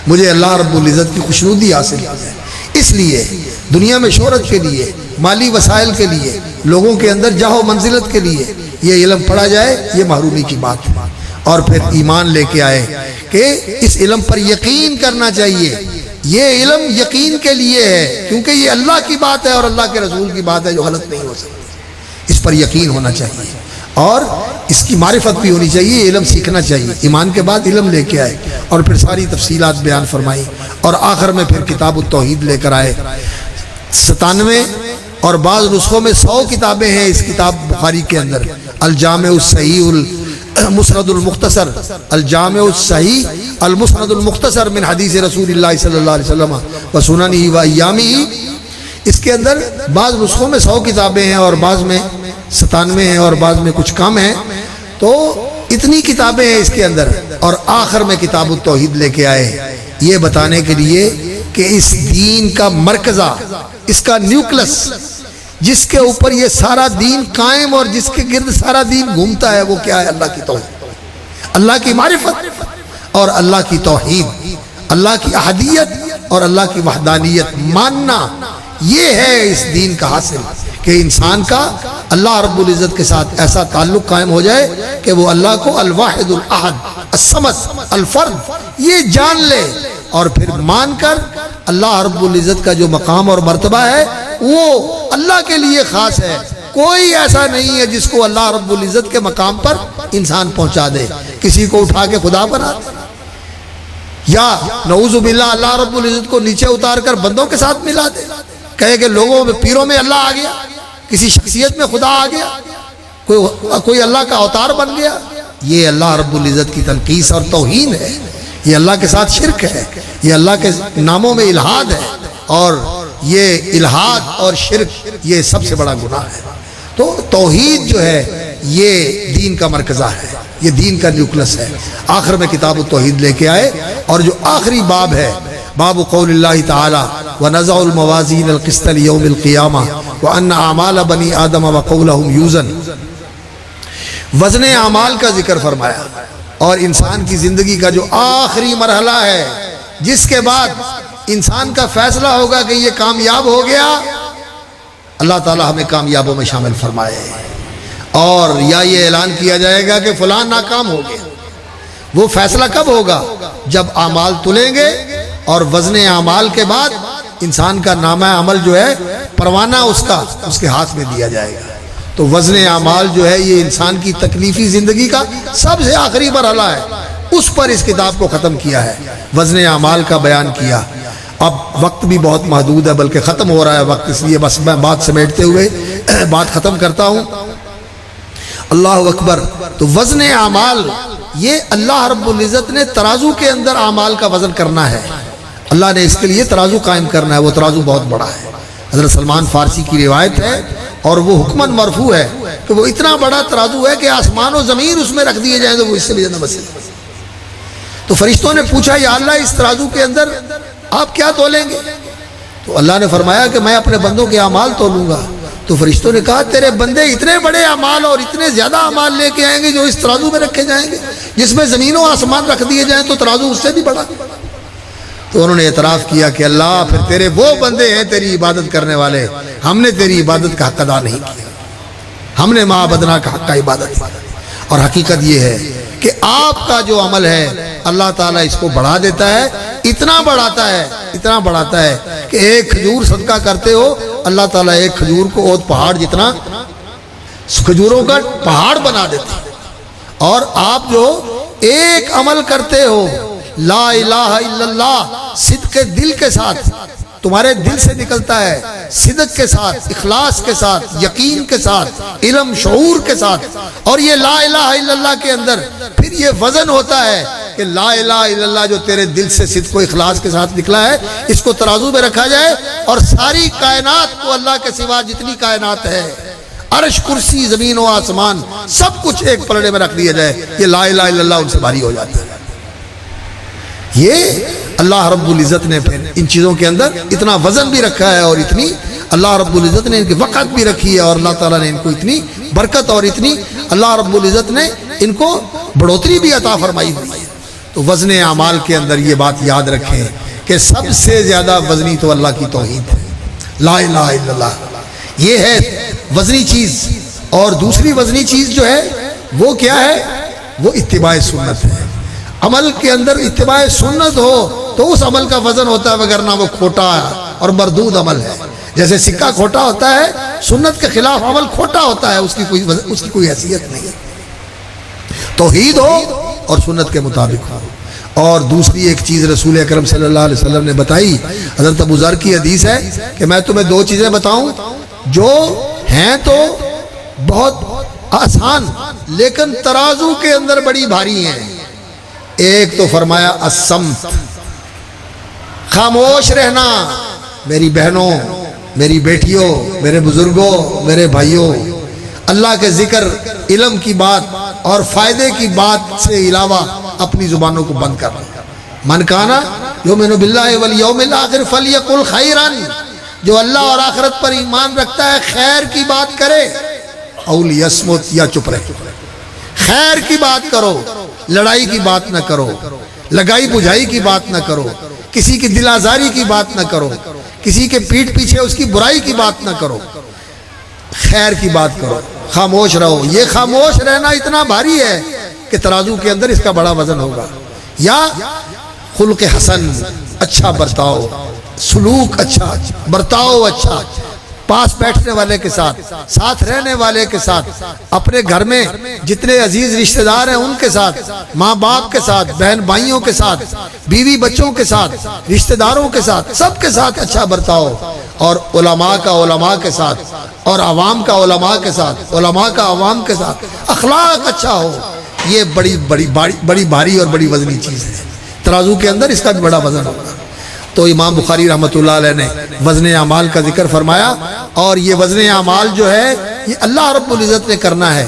مجھے اللہ رب العزت کی خوشنودی حاصل ہو جائے۔ اس لیے دنیا میں شہرت کے لیے، مالی وسائل کے لیے، لوگوں کے اندر جاہ و منزلت کے لیے یہ علم پڑھا جائے، یہ محرومی کی بات ہے۔ اور پھر ایمان لے کے آئے کہ اس علم پر یقین کرنا چاہیے، یہ علم یقین کے لیے ہے کیونکہ یہ اللہ کی بات ہے اور اللہ کے رسول کی بات ہے جو غلط نہیں ہو سکتی، اس پر یقین ہونا چاہیے اور اس کی معرفت بھی ہونی چاہیے، علم سیکھنا چاہیے۔ ایمان کے بعد علم لے کے آئے اور پھر ساری تفصیلات بیان فرمائی، اور آخر میں پھر کتاب التوحید لے کر آئے۔ 97 اور بعض نسخوں میں 100 کتابیں ہیں اس کتاب بخاری کے اندر۔ الجامع الصحیح المسند المختصر، الجامع الصحیح المسند المختصر من حدیث رسول اللہ صلی اللہ علیہ وسلم و سننہ و ایامہ۔ اس کے اندر بعض نسخوں میں 100 کتابیں ہیں اور بعض میں 97 ہیں اور بعض میں کچھ کم ہیں، تو اتنی کتابیں ہیں اس کے اندر۔ اور آخر میں کتاب التوحید لے کے آئے یہ بتانے کے لیے کہ اس دین کا مرکزہ، اس کا نیوکلس، جس کے اوپر یہ سارا دین قائم اور جس کے گرد سارا دین گھومتا ہے، وہ کیا ہے؟ اللہ کی توحید، اللہ کی معرفت اور اللہ کی توحید، اللہ کی احدیت اور اللہ کی وحدانیت ماننا۔ یہ ہے اس دین کا حاصل کہ انسان کا اللہ رب العزت کے ساتھ ایسا تعلق قائم ہو جائے کہ وہ اللہ کو الواحد الاحد الصمد الفرد یہ جان لے، اور پھر مان کر اللہ رب العزت کا جو مقام اور مرتبہ ہے وہ اللہ کے لیے خاص ہے۔ کوئی ایسا نہیں ہے جس کو اللہ رب العزت کے مقام پر انسان پہنچا دے، کسی کو اٹھا کے خدا بنا دے، یا نعوذ باللہ اللہ رب العزت کو نیچے اتار کر بندوں کے ساتھ ملا دے، کہے کہ لوگوں میں پیروں میں اللہ آ گیا، کسی شخصیت میں خدا آ گیا، کوئی اللہ کا اوتار بن گیا۔ یہ اللہ رب العزت کی تنقیص اور توہین ہے، یہ اللہ کے ساتھ شرک ہے، یہ اللہ کے ناموں میں الہاد ہے، اور یہ الہاد اور شرک یہ سب سے بڑا گناہ ہے۔ تو توحید جو ہے یہ دین کا مرکزہ ہے، یہ دین کا نیوکلس ہے۔ آخر میں کتاب التوحید لے کے آئے، اور جو آخری باب ہے باب قول اللہ تعالی وَنَزَعُ الْمَوَازِينَ الْقِسْطَ لِيَوْمِ الْقِيَامَةِ وَأَنَّ أَعْمَالَ بَنِي آدَمَ وَقَوْلَهُمْ يُوزَنُ، وزن اعمال کا ذکر فرمایا، اور انسان کی زندگی کا جو آخری مرحلہ ہے جس کے بعد انسان کا فیصلہ ہوگا کہ یہ کامیاب ہو گیا، اللہ تعالی ہمیں کامیابوں میں شامل فرمائے، اور یا یہ اعلان کیا جائے گا کہ فلاں ناکام ہو گیا، وہ فیصلہ کب ہوگا؟ جب اعمال تلیں گے اور وزن اعمال کے بعد انسان کا نامہ عمل جو ہے پروانہ اس کے ہاتھ میں دیا جائے گا۔ تو وزن اعمال جو ہے یہ انسان کی تکلیفی زندگی کا سب سے آخری مرحلہ ہے، اس پر اس کتاب کو ختم کیا ہے، وزن اعمال کا بیان کیا۔ اب وقت بھی بہت محدود ہے، بلکہ ختم ہو رہا ہے وقت، اس لیے بس میں بات سمیٹتے ہوئے بات ختم کرتا ہوں۔ اللہ اکبر۔ تو وزن اعمال یہ اللہ رب العزت نے ترازو کے اندر اعمال کا وزن کرنا ہے، اللہ نے اس کے لیے ترازو قائم کرنا ہے، وہ ترازو بہت بڑا ہے۔ حضرت سلمان فارسی کی روایت ہے اور وہ حکماً مرفوع ہے کہ وہ اتنا بڑا ترازو ہے کہ آسمان و زمین اس میں رکھ دیے جائیں تو وہ اس سے بھی زیادہ وزن۔ تو فرشتوں نے پوچھا یا اللہ اس ترازو کے اندر آپ کیا تولیں گے؟ تو اللہ نے فرمایا کہ میں اپنے بندوں کے اعمال تولوں گا۔ تو فرشتوں نے کہا تیرے بندے اتنے بڑے اعمال اور اتنے زیادہ اعمال لے کے آئیں گے جو اس ترازو میں رکھے جائیں گے، جس میں زمین و آسمان رکھ دیے جائیں تو ترازو اس سے بھی بڑا۔ تو انہوں نے اعتراف کیا کہ اللہ پھر تیرے وہ بندے ہیں تیری عبادت کرنے والے، ہم نے تیری عبادت کا حق ادا نہیں کیا، ہم نے معبدنا کا حق کا عبادت کی۔ اور حقیقت یہ ہے کہ آپ کا جو عمل ہے اللہ تعالیٰ اس کو بڑھا دیتا ہے، اتنا بڑھاتا ہے کہ ایک کھجور صدقہ کرتے ہو اللہ تعالیٰ ایک کھجور کو اوت پہاڑ جتنا کھجوروں کا پہاڑ بنا دیتا ہے۔ اور آپ جو ایک عمل کرتے ہو لا الہ الا اللہ صدق دل کے ساتھ، تمہارے دل سے نکلتا ہے، صدق کے ساتھ، اخلاص کے ساتھ، یقین کے ساتھ، علم شعور کے ساتھ، اور یہ لا الہ الا اللہ کے اندر پھر یہ وزن ہوتا ہے کہ لا الہ الا اللہ جو تیرے دل سے صدق و اخلاص کے ساتھ نکلا ہے اس کو ترازو میں رکھا جائے اور ساری کائنات کو اللہ کے سوا جتنی کائنات ہے، عرش کرسی زمین و آسمان سب کچھ ایک پلڑے میں رکھ دیا جائے، یہ لا الہ الا اللہ ان سے بھاری ہو جاتا ہے۔ یہ اللہ رب العزت نے پھر ان چیزوں کے اندر اتنا وزن بھی رکھا ہے اور اتنی اللہ رب العزت نے ان کی وقت بھی رکھی ہے، اور اللہ تعالیٰ نے ان کو اتنی برکت اور اتنی اللہ رب العزت نے ان کو بڑھوتری بھی عطا فرمائی ہوئی ہے۔ تو وزن اعمال کے اندر یہ بات یاد رکھیں کہ سب سے زیادہ وزنی تو اللہ کی توحید ہے، لا الہ الا اللہ، یہ ہے وزنی چیز۔ اور دوسری وزنی چیز جو ہے وہ کیا ہے؟ وہ اتباع سنت ہے۔ عمل کے اندر اتباع سنت ہو تو اس عمل کا وزن ہوتا ہے، وگرنہ وہ کھوٹا اور مردود عمل ہے۔ جیسے سکہ کھوٹا ہوتا ہے، سنت کے خلاف عمل کھوٹا ہوتا ہے، اس کی کوئی حیثیت نہیں ہے۔ توحید ہو اور سنت کے مطابق ہو۔ اور دوسری ایک چیز رسول اکرم صلی اللہ علیہ وسلم نے بتائی، حضرت ابو ذر کی حدیث ہے کہ میں تمہیں دو چیزیں بتاؤں جو ہیں تو بہت آسان لیکن ترازو کے اندر بڑی بھاری ہیں۔ ایک تو فرمایا الصمت، خاموش رہنا۔ میری بہنوں، میری بیٹیوں، میرے بزرگوں، میرے بھائیوں، اللہ کے ذکر، علم کی بات اور فائدے کی بات سے علاوہ اپنی زبانوں کو بند کرنا۔ من کانا یؤمن باللہ والیوم الآخر فلیقل خیرا، جو اللہ اور آخرت پر ایمان رکھتا ہے خیر کی بات کرے، او لیصمت، یا چپ رہے۔ خیر کی بات کرو، لڑائی کی بات نہ کرو، لگائی بجھائی کی بات نہ کرو، کسی کی دل آزاری کی بات نہ کرو، کسی کے پیٹھ پیچھے اس کی برائی کی بات نہ کرو، خیر کی بات کرو، خاموش رہو۔ یہ خاموش رہنا اتنا بھاری ہے کہ ترازو کے اندر اس کا بڑا وزن ہوگا۔ یا خلق حسن، اچھا برتاؤ، سلوک اچھا، برتاؤ اچھا، پاس بیٹھنے والے کے ساتھ، ساتھ رہنے والے کے ساتھ، اپنے گھر میں جتنے عزیز رشتہ دار ہیں ان کے ساتھ، ماں باپ کے ساتھ، بہن بھائیوں کے ساتھ، بیوی بچوں کے ساتھ، رشتہ داروں کے ساتھ، سب کے ساتھ اچھا برتاؤ۔ اور علماء کا علماء کے ساتھ، اور عوام کا علماء کے ساتھ، علماء کا عوام کے ساتھ اخلاق اچھا ہو۔ یہ بڑی بھاری اور بڑی وزنی چیز ہے، ترازو کے اندر اس کا بھی بڑا وزن ہوگا۔ تو امام بخاری رحمۃ اللہ علیہ نے وزن اعمال کا ذکر فرمایا، اور یہ وزن اعمال جو ہے یہ اللہ رب العزت نے کرنا ہے۔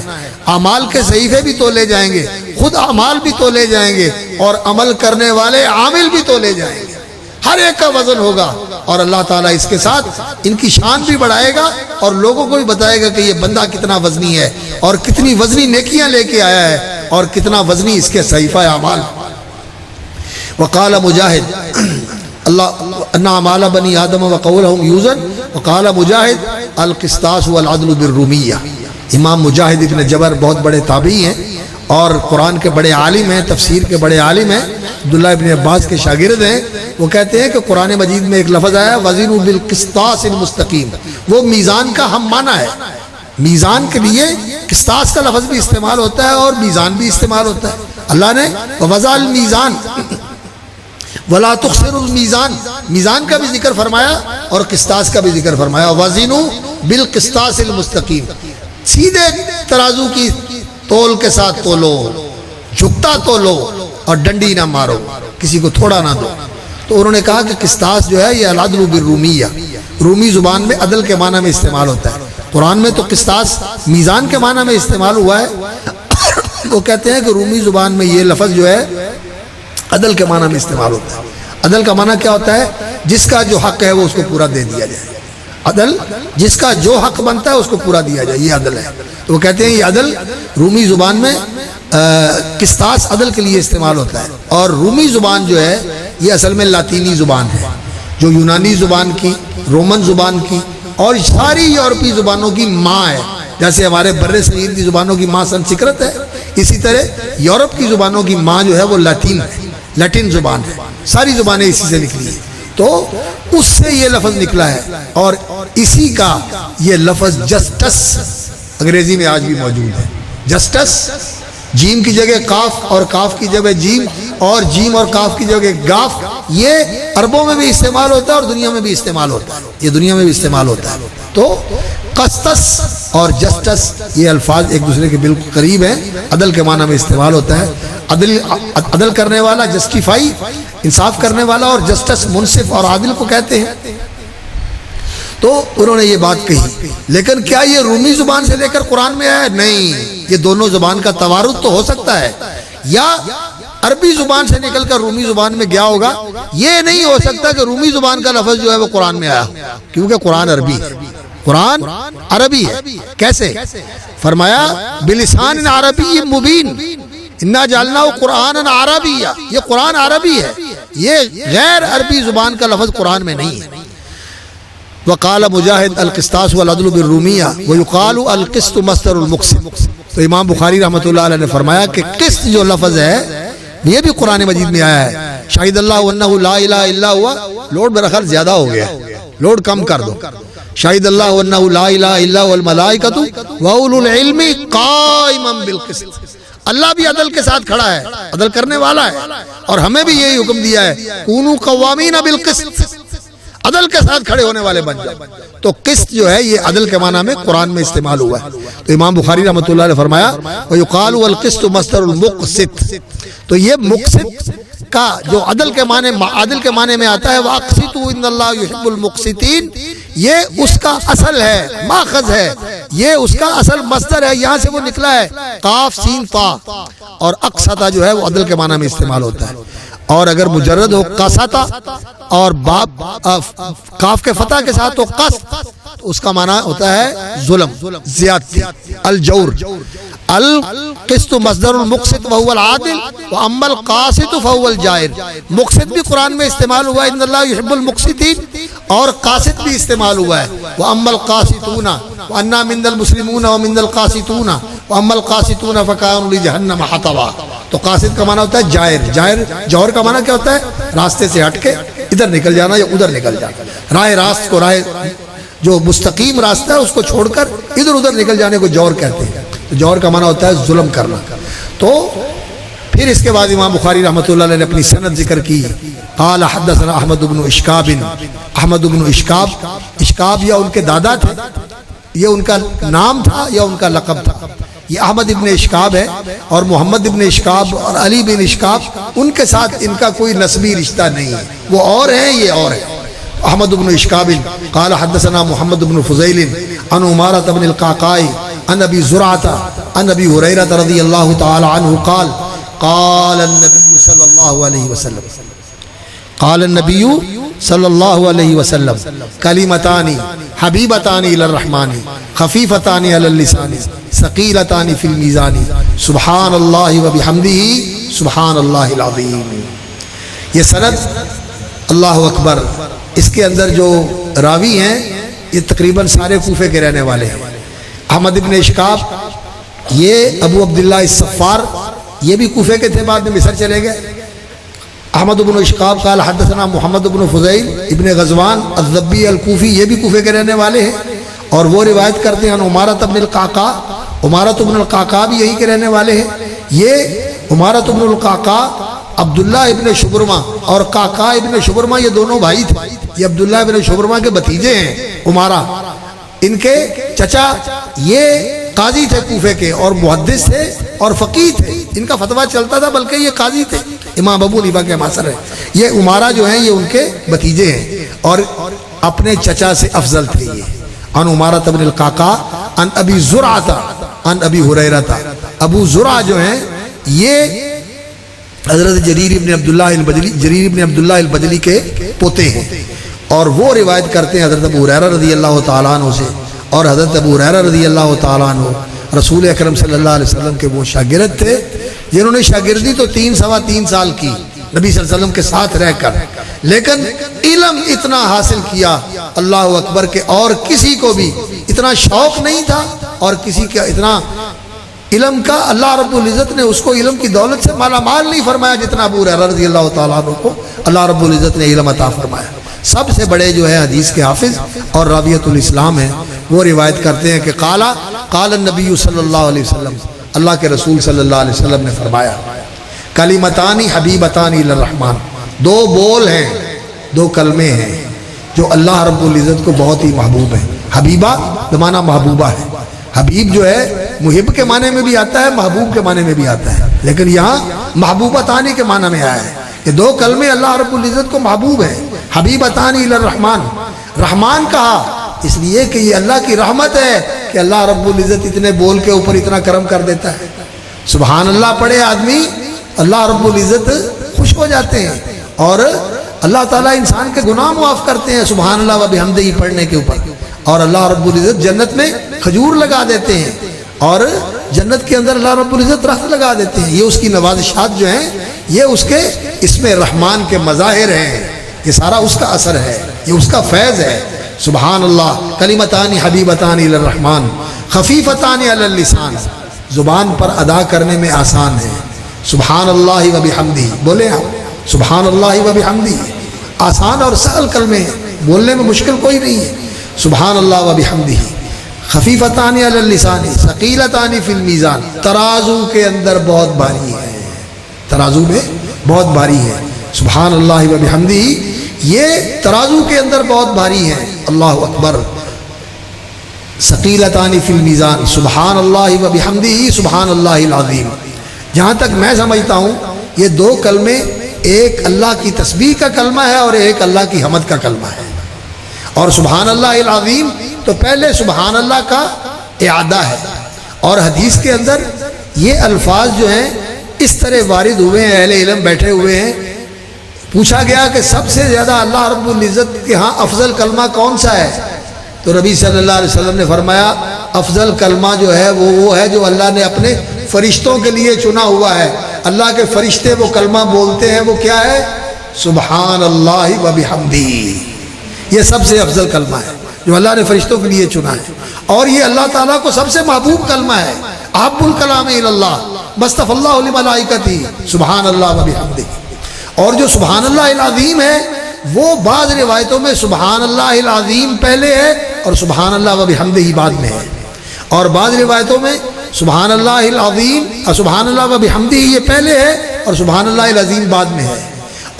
اعمال کے صحیفے بھی تولے جائیں گے، خود اعمال بھی تولے جائیں گے، اور عمل کرنے والے عامل بھی تولے جائیں گے، ہر ایک کا وزن ہوگا۔ اور اللہ تعالیٰ اس کے ساتھ ان کی شان بھی بڑھائے گا اور لوگوں کو بھی بتائے گا کہ یہ بندہ کتنا وزنی ہے اور کتنی وزنی نیکیاں لے کے آیا ہے اور کتنا وزنی اس کے صحیفہ اعمال۔ وقال مجاہد اللہ ان اعمال بنی آدم وقولهم یوزن، وقال مجاہد القسطاس والعدل بالرومیہ۔ امام مجاہد ابن جبر بہت بڑے تابعی ہیں، اور قرآن کے بڑے عالم ہیں، تفسیر کے بڑے عالم ہیں، عبداللہ ابن عباس کے شاگرد ہیں، وہ کہتے ہیں کہ قرآن مجید میں ایک لفظ آیا وزنوا بالقسطاس المستقیم، وہ میزان کا ہم معنی ہے۔ میزان کے لیے قسطاس کا لفظ بھی استعمال ہوتا ہے اور میزان بھی استعمال ہوتا ہے۔ اللہ نے وضع المیزان ولا تخسر المیزان، میزان کا بھی ذکر فرمایا اور قسطاس کا بھی ذکر فرمایا، وزنوا بالقسطاس المستقیم، سیدھے ترازو کی تول کے ساتھ تولو، جھکتا تولو اور ڈنڈی نہ مارو، کسی کو تھوڑا نہ دو۔ تو انہوں نے کہا کہ قسطاس جو ہے یہ العدل بالرومیہ، رومی زبان میں عدل کے معنی میں استعمال ہوتا ہے۔ قرآن میں تو قسطاس میزان کے معنی میں استعمال ہوا ہے، وہ کہتے ہیں کہ رومی زبان میں یہ لفظ جو ہے عدل کے معنی میں استعمال ہوتا ہے۔ عدل کا معنی کیا ہوتا ہے؟ جس کا جو حق ہے وہ اس کو پورا دے دیا جائے، عدل جس کا جو حق بنتا ہے اس کو پورا دیا جائے، یہ عدل ہے۔ تو وہ کہتے ہیں یہ عدل رومی زبان میں قسطاس عدل کے لیے استعمال ہوتا ہے، اور رومی زبان جو ہے یہ اصل میں لاطینی زبان ہے، جو یونانی زبان کی، رومن زبان کی اور ساری یورپی زبانوں کی ماں ہے۔ جیسے ہمارے بر صغیر کی زبانوں کی ماں سنسکرت ہے، اسی طرح یورپ کی زبانوں کی ماں جو ہے وہ لاطین ہے، لیٹن زبان ہے، ساری زبانیں اسی سے نکلی ہیں۔ تو اس سے یہ لفظ نکلا ہے، اور اسی کا یہ لفظ جسٹس انگریزی میں آج بھی موجود ہے۔ جسٹس، جیم کی جگہ کاف اور کاف کی جگہ جیم اور جیم اور کاف کی جگہ گاف، یہ عربوں میں بھی استعمال ہوتا ہے اور دنیا میں بھی استعمال ہوتا ہے، یہ دنیا میں بھی استعمال ہوتا ہے۔ تو قسطس اور جسٹس یہ الفاظ ایک دوسرے کے بالکل قریب ہیں، عدل کے معنی میں استعمال ہوتا ہے۔ عدل کرنے والا جسٹیفائی، انصاف کرنے والا، اور جسٹس منصف اور عادل کو کہتے ہیں۔ تو انہوں نے یہ بات کہی، لیکن کیا یہ رومی زبان سے لے کر قرآن میں آیا؟ نہیں، یہ دونوں زبان کا توارد تو ہو سکتا ہے، یا عربی زبان سے نکل کر رومی زبان میں گیا ہوگا، یہ نہیں ہو سکتا کہ رومی زبان کا لفظ جو ہے وہ قرآن میں آیا، کیونکہ قرآن عربی ہے، قرآن عربی ہے۔ کیسے؟ فرمایا بلسان عربی مبین انا جعلناہ قرآن عربیہ، یہ قرآن عربی ہے، یہ غیر عربی زبان کا لفظ قرآن میں نہیں ہے۔ وقال مجاہد القسطاس والعدل بالرومیہ ویقال القسط مصدر المقسط۔ تو امام بخاری رحمۃ اللہ علیہ نے فرمایا کہ قسط جو لفظ ہے یہ بھی قرآن مجید میں آیا ہے۔ شاہد اللہ انہ لا الہ الا ہوا، لوڈ میرا خیال زیادہ ہو گیا، لوڈ کم کر دو۔ شاہد اللہ انہ لا الہ الا هو الملائکۃ واولو العلم قائما بالقسط، اللہ بھی عدل کے ساتھ کھڑا ہے، عدل کرنے والا ہے، اور ہمیں بھی یہی حکم دیا ہے کونوا قوامین بالقسط، عدل کے ساتھ کھڑے ہونے والے بن جاؤ۔ تو قسط جو ہے یہ عدل کے معنی میں قرآن میں استعمال ہوا ہے۔ تو امام بخاری رحمۃ اللہ علیہ فرمایا وَيُقَالُ الْقِسْطُ مَصْدَرُ الْمُقْسِطِ، تو یہ مقسط کا جو عدل کے معنی، عادل کے معنی میں آتا ہے، وَأَقْسِطُوا إِنَّ اللَّهَ يُحِبُّ الْمُقْسِطِينَ، یہ اس کا اصل ہے، ماخذ ہے، یہ اس کا اصل مصدر ہے، یہاں سے وہ نکلا ہے، قاف سین طا، اور اقسطا جو ہے وہ عدل کے معنی میں استعمال ہوتا ہے۔ اور اگر مجرد ہو قسطا اور باب کاف کے فتح کے ساتھ تو قسط، تو اس کا معنی ہوتا ہے ظلم، زیادتی، الجور۔ القسط مصدر المقسط وهو العادل واما القاسط فهو الجائر۔ مقسط بھی قرآن میں استعمال ہوا ہے، ان اللہ يحب المقسطین، اور قاسط بھی استعمال ہوا ہے، واما القاسطون وانا من المسلمون ومن القاسطون واما القاسطون فكانوا لجهنم حطبا۔ تو قاسط کا معنی ہوتا ہے جائر، جائر جوہر کا معنی کیا ہوتا ہے؟ راستے سے ہٹ کے ادھر نکل جانا یا ادھر نکل جانا، راہ راست کو، راہ جو مستقیم راستہ ہے اس کو چھوڑ کر ادھر ادھر نکل جانے کو جور کہتے ہیں۔ جور کا معنی ہوتا ہے ظلم کرنا۔ تو پھر اس کے بعد امام بخاری رحمۃ اللہ علیہ نے اپنی سند ذکر کی، قال حدثنا احمد بن اشکاب، احمد بن اشکاب، اشکاب یا ان کے دادا تھے، یہ ان کا نام تھا یا ان کا لقب تھا، یہ احمد ابن اشکاب ہے، اور محمد ابن اشکاب اور علی بن اشکاب ان کے ساتھ ان کا کوئی نسبی رشتہ نہیں ہے، وہ اور ہیں، یہ اور ہیں۔ احمد بن اشکاب قال حدثنا محمد بن فضیل عن عمارة بن القعقاع عن ابی زرعة عن ابی ہریرہ رضی اللہ تعالی عنہ قال قال النبی صلی اللہ علیہ وسلم، قال النبی صلی اللہ علیہ وسلم کلمتان حبیبتان الی الرحمن خفیفتان علی اللسان ثقیلتان فی المیزان سبحان اللہ وبحمدہ سبحان اللہ العظیم۔ یہ سند اللہ اکبر، اس کے اندر جو راوی ہیں یہ تقریباً سارے کوفے کے رہنے والے ہیں۔ احمد ابن اشکاب یہ ابو عبداللہ الصفار یہ بھی کوفے کے تھے، بعد میں مصر چلے گئے۔ احمد بن اشقاب قال حدثنا محمد بن فضیل ابن غزوان الضبی الکوفی، یہ بھی کوفے کے رہنے والے ہیں، اور وہ روایت کرتے ہیں عمارۃ بن القعقاع، عمارۃ بن القعقاع بھی یہی کے رہنے والے ہیں۔ یہ عمارۃ بن القعقاع عبداللہ ابن شبرمہ اور قعقاع ابن شبرمہ یہ دونوں بھائی تھے، یہ عبداللہ ابن شبرمہ کے بھتیجے ہیں عمارہ، ان کے چچا یہ قاضی تھے کوفے کے اور محدث تھے اور فقیہ تھے، ان کا فتویٰ چلتا تھا، بلکہ یہ قاضی تھے، امام ابو حنیفہ کے معاصر ہیں۔ یہ عمارہ جو ہیں یہ ان کے بھتیجے ہیں اور اپنے چچا سے افضل تھے۔ یہ عن عمارۃ بن القعقاع عن ابی زرعۃ عن ابی ہریرہ، ابو زرع جو ہیں یہ حضرت جریر ابن عبداللہ البجلی کے پوتے ہیں، اور وہ روایت کرتے ہیں حضرت ابو ہریرہ رضی اللہ تعالیٰ عنہ سے، اور حضرت ابو ہریرہ رضی اللہ تعالیٰ عنہ رسول اکرم صلی اللہ علیہ وسلم کے وہ شاگرد تھے جنہوں نے شاگردی تو 3 سال کی نبی صلی اللہ علیہ وسلم کے ساتھ رہ کر، لیکن علم اتنا حاصل کیا اللہ اکبر کہ اور کسی کو بھی اتنا شوق نہیں تھا اور کسی کا اتنا علم کا اللہ رب العزت نے اس کو علم کی دولت سے مالا مال نہیں فرمایا جتنا ابو ہریرہ رضی اللہ تعالیٰ عنہ کو اللہ رب العزت نے علم عطا فرمایا۔ سب سے بڑے جو ہے حدیث کے حافظ اور راویۃ الاسلام ہیں، وہ روایت کرتے ہیں کہ قال النبی صلی اللہ علیہ وسلم، اللہ کے رسول صلی اللہ علیہ وسلم نے فرمایا کلمتان حبیبتان الی الرحمن، 2 بول ہیں، 2 کلمے ہیں جو اللہ رب العزت کو بہت ہی محبوب ہیں۔ حبیبہ بمعنی محبوبہ ہے، حبیب جو ہے محب کے معنی میں بھی آتا ہے، محبوب کے معنی میں بھی آتا ہے، لیکن یہاں محبوبتانی کے معنی میں آیا ہے کہ 2 کلمے اللہ رب العزت کو محبوب ہیں۔ حبیبتان الی الرحمن، رحمان کہا اس لیے کہ یہ اللہ کی رحمت ہے کہ اللہ رب العزت اتنے بول کے اوپر اتنا کرم کر دیتا ہے۔ سبحان اللہ پڑھے آدمی اللہ رب العزت خوش ہو جاتے ہیں، اور اللہ تعالیٰ انسان کے گناہ معاف کرتے ہیں سبحان اللہ و بحمدہ پڑھنے کے اوپر، اور اللہ رب العزت جنت میں کھجور لگا دیتے ہیں، اور جنت کے اندر اللہ رب العزت درخت لگا دیتے ہیں۔ یہ اس کی نوازشات جو ہیں یہ اس کے اسم رحمان کے مظاہر ہیں، یہ سارا اس کا اثر ہے، یہ اس کا فیض ہے۔ سبحان اللہ کلمتان حبیبتان الی الرحمن خفیفتان علی اللسان، زبان پر ادا کرنے میں آسان ہے۔ سبحان اللہ و بحمدہ، بولیں آپ سبحان اللہ و بحمدہ، آسان اور سہل کلمے ہیں، بولنے میں مشکل کوئی نہیں ہے۔ سبحان اللہ و بحمدہ خفیفتان علی اللسان ثقیلتان فی المیزان، ترازو کے اندر بہت بھاری ہے، ترازو میں بہت بھاری ہے۔ سبحان اللہ و بحمدہ یہ ترازو کے اندر بہت بھاری ہے، اللہ اکبر۔ ثقیلتان فی المیزان سبحان اللہ و بحمدہ سبحان اللہ العظیم۔ جہاں تک میں سمجھتا ہوں یہ 2 کلمے، ایک اللہ کی تسبیح کا کلمہ ہے اور ایک اللہ کی حمد کا کلمہ ہے، اور سبحان اللہ العظیم تو پہلے سبحان اللہ کا اعادہ ہے، اور حدیث کے اندر یہ الفاظ جو ہیں اس طرح وارد ہوئے ہیں، اہل علم بیٹھے ہوئے ہیں، پوچھا گیا کہ سب سے زیادہ اللہ رب العزت کے ہاں افضل کلمہ کون سا ہے، تو نبی صلی اللہ علیہ وسلم نے فرمایا افضل کلمہ جو ہے وہ ہے جو اللہ نے اپنے فرشتوں کے لیے چنا ہوا ہے، اللہ کے فرشتے وہ کلمہ بولتے ہیں، وہ کیا ہے؟ سبحان اللہ و بحمدہ۔ یہ سب سے افضل کلمہ ہے جو اللہ نے فرشتوں کے لیے چنا ہے، اور یہ اللہ تعالیٰ کو سب سے محبوب کلمہ ہے، احب الکلام الی اللہ مصطفی اللہ لملائکتہ سبحان اللہ و بحمدہ۔ اور جو سبحان اللہ العظیم ہے وہ بعض روایتوں میں سبحان اللہ العظیم پہلے ہے اور سبحان اللہ و بحمدہ ہی بعد میں ہے، اور بعض روایتوں میں سبحان اللہ العظیم اور سبحان اللہ و بحمدہ یہ پہلے ہے اور سبحان اللہ العظیم بعد میں ہے،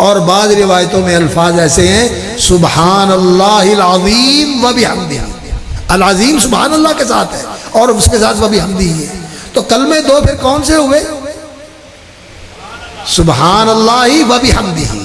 اور بعض روایتوں میں الفاظ ایسے ہیں سبحان اللہ العظیم و بحمدہ، العظیم سبحان اللہ کے ساتھ ہے اور اس کے ساتھ و بحمدہ ہے۔ تو کلمے 2 پھر کون سے ہوئے؟ سبحان اللہ و بحمدہ،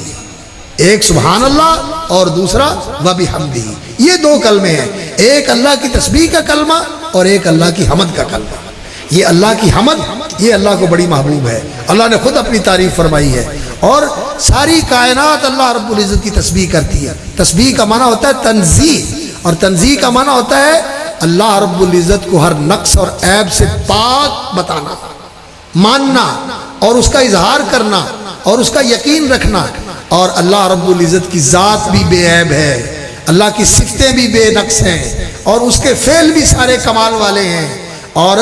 ایک سبحان اللہ اور دوسرا و بحمدہ، یہ 2 کلمے ہیں، ایک اللہ کی تسبیح کا کلمہ اور ایک اللہ کی حمد کا کلمہ۔ یہ اللہ کی حمد یہ اللہ کو بڑی محبوب ہے، اللہ نے خود اپنی تعریف فرمائی ہے، اور ساری کائنات اللہ رب العزت کی تسبیح کرتی ہے۔ تسبیح کا معنی ہوتا ہے تنزیہ، اور تنزیہ کا معنی ہوتا ہے اللہ رب العزت کو ہر نقص اور عیب سے پاک بتانا، ماننا اور اس کا اظہار کرنا اور اس کا یقین رکھنا، اور اللہ رب العزت کی ذات بھی بے عیب ہے، اللہ کی صفتیں بھی بے نقص ہیں، اور اس کے فعل بھی سارے کمال والے ہیں، اور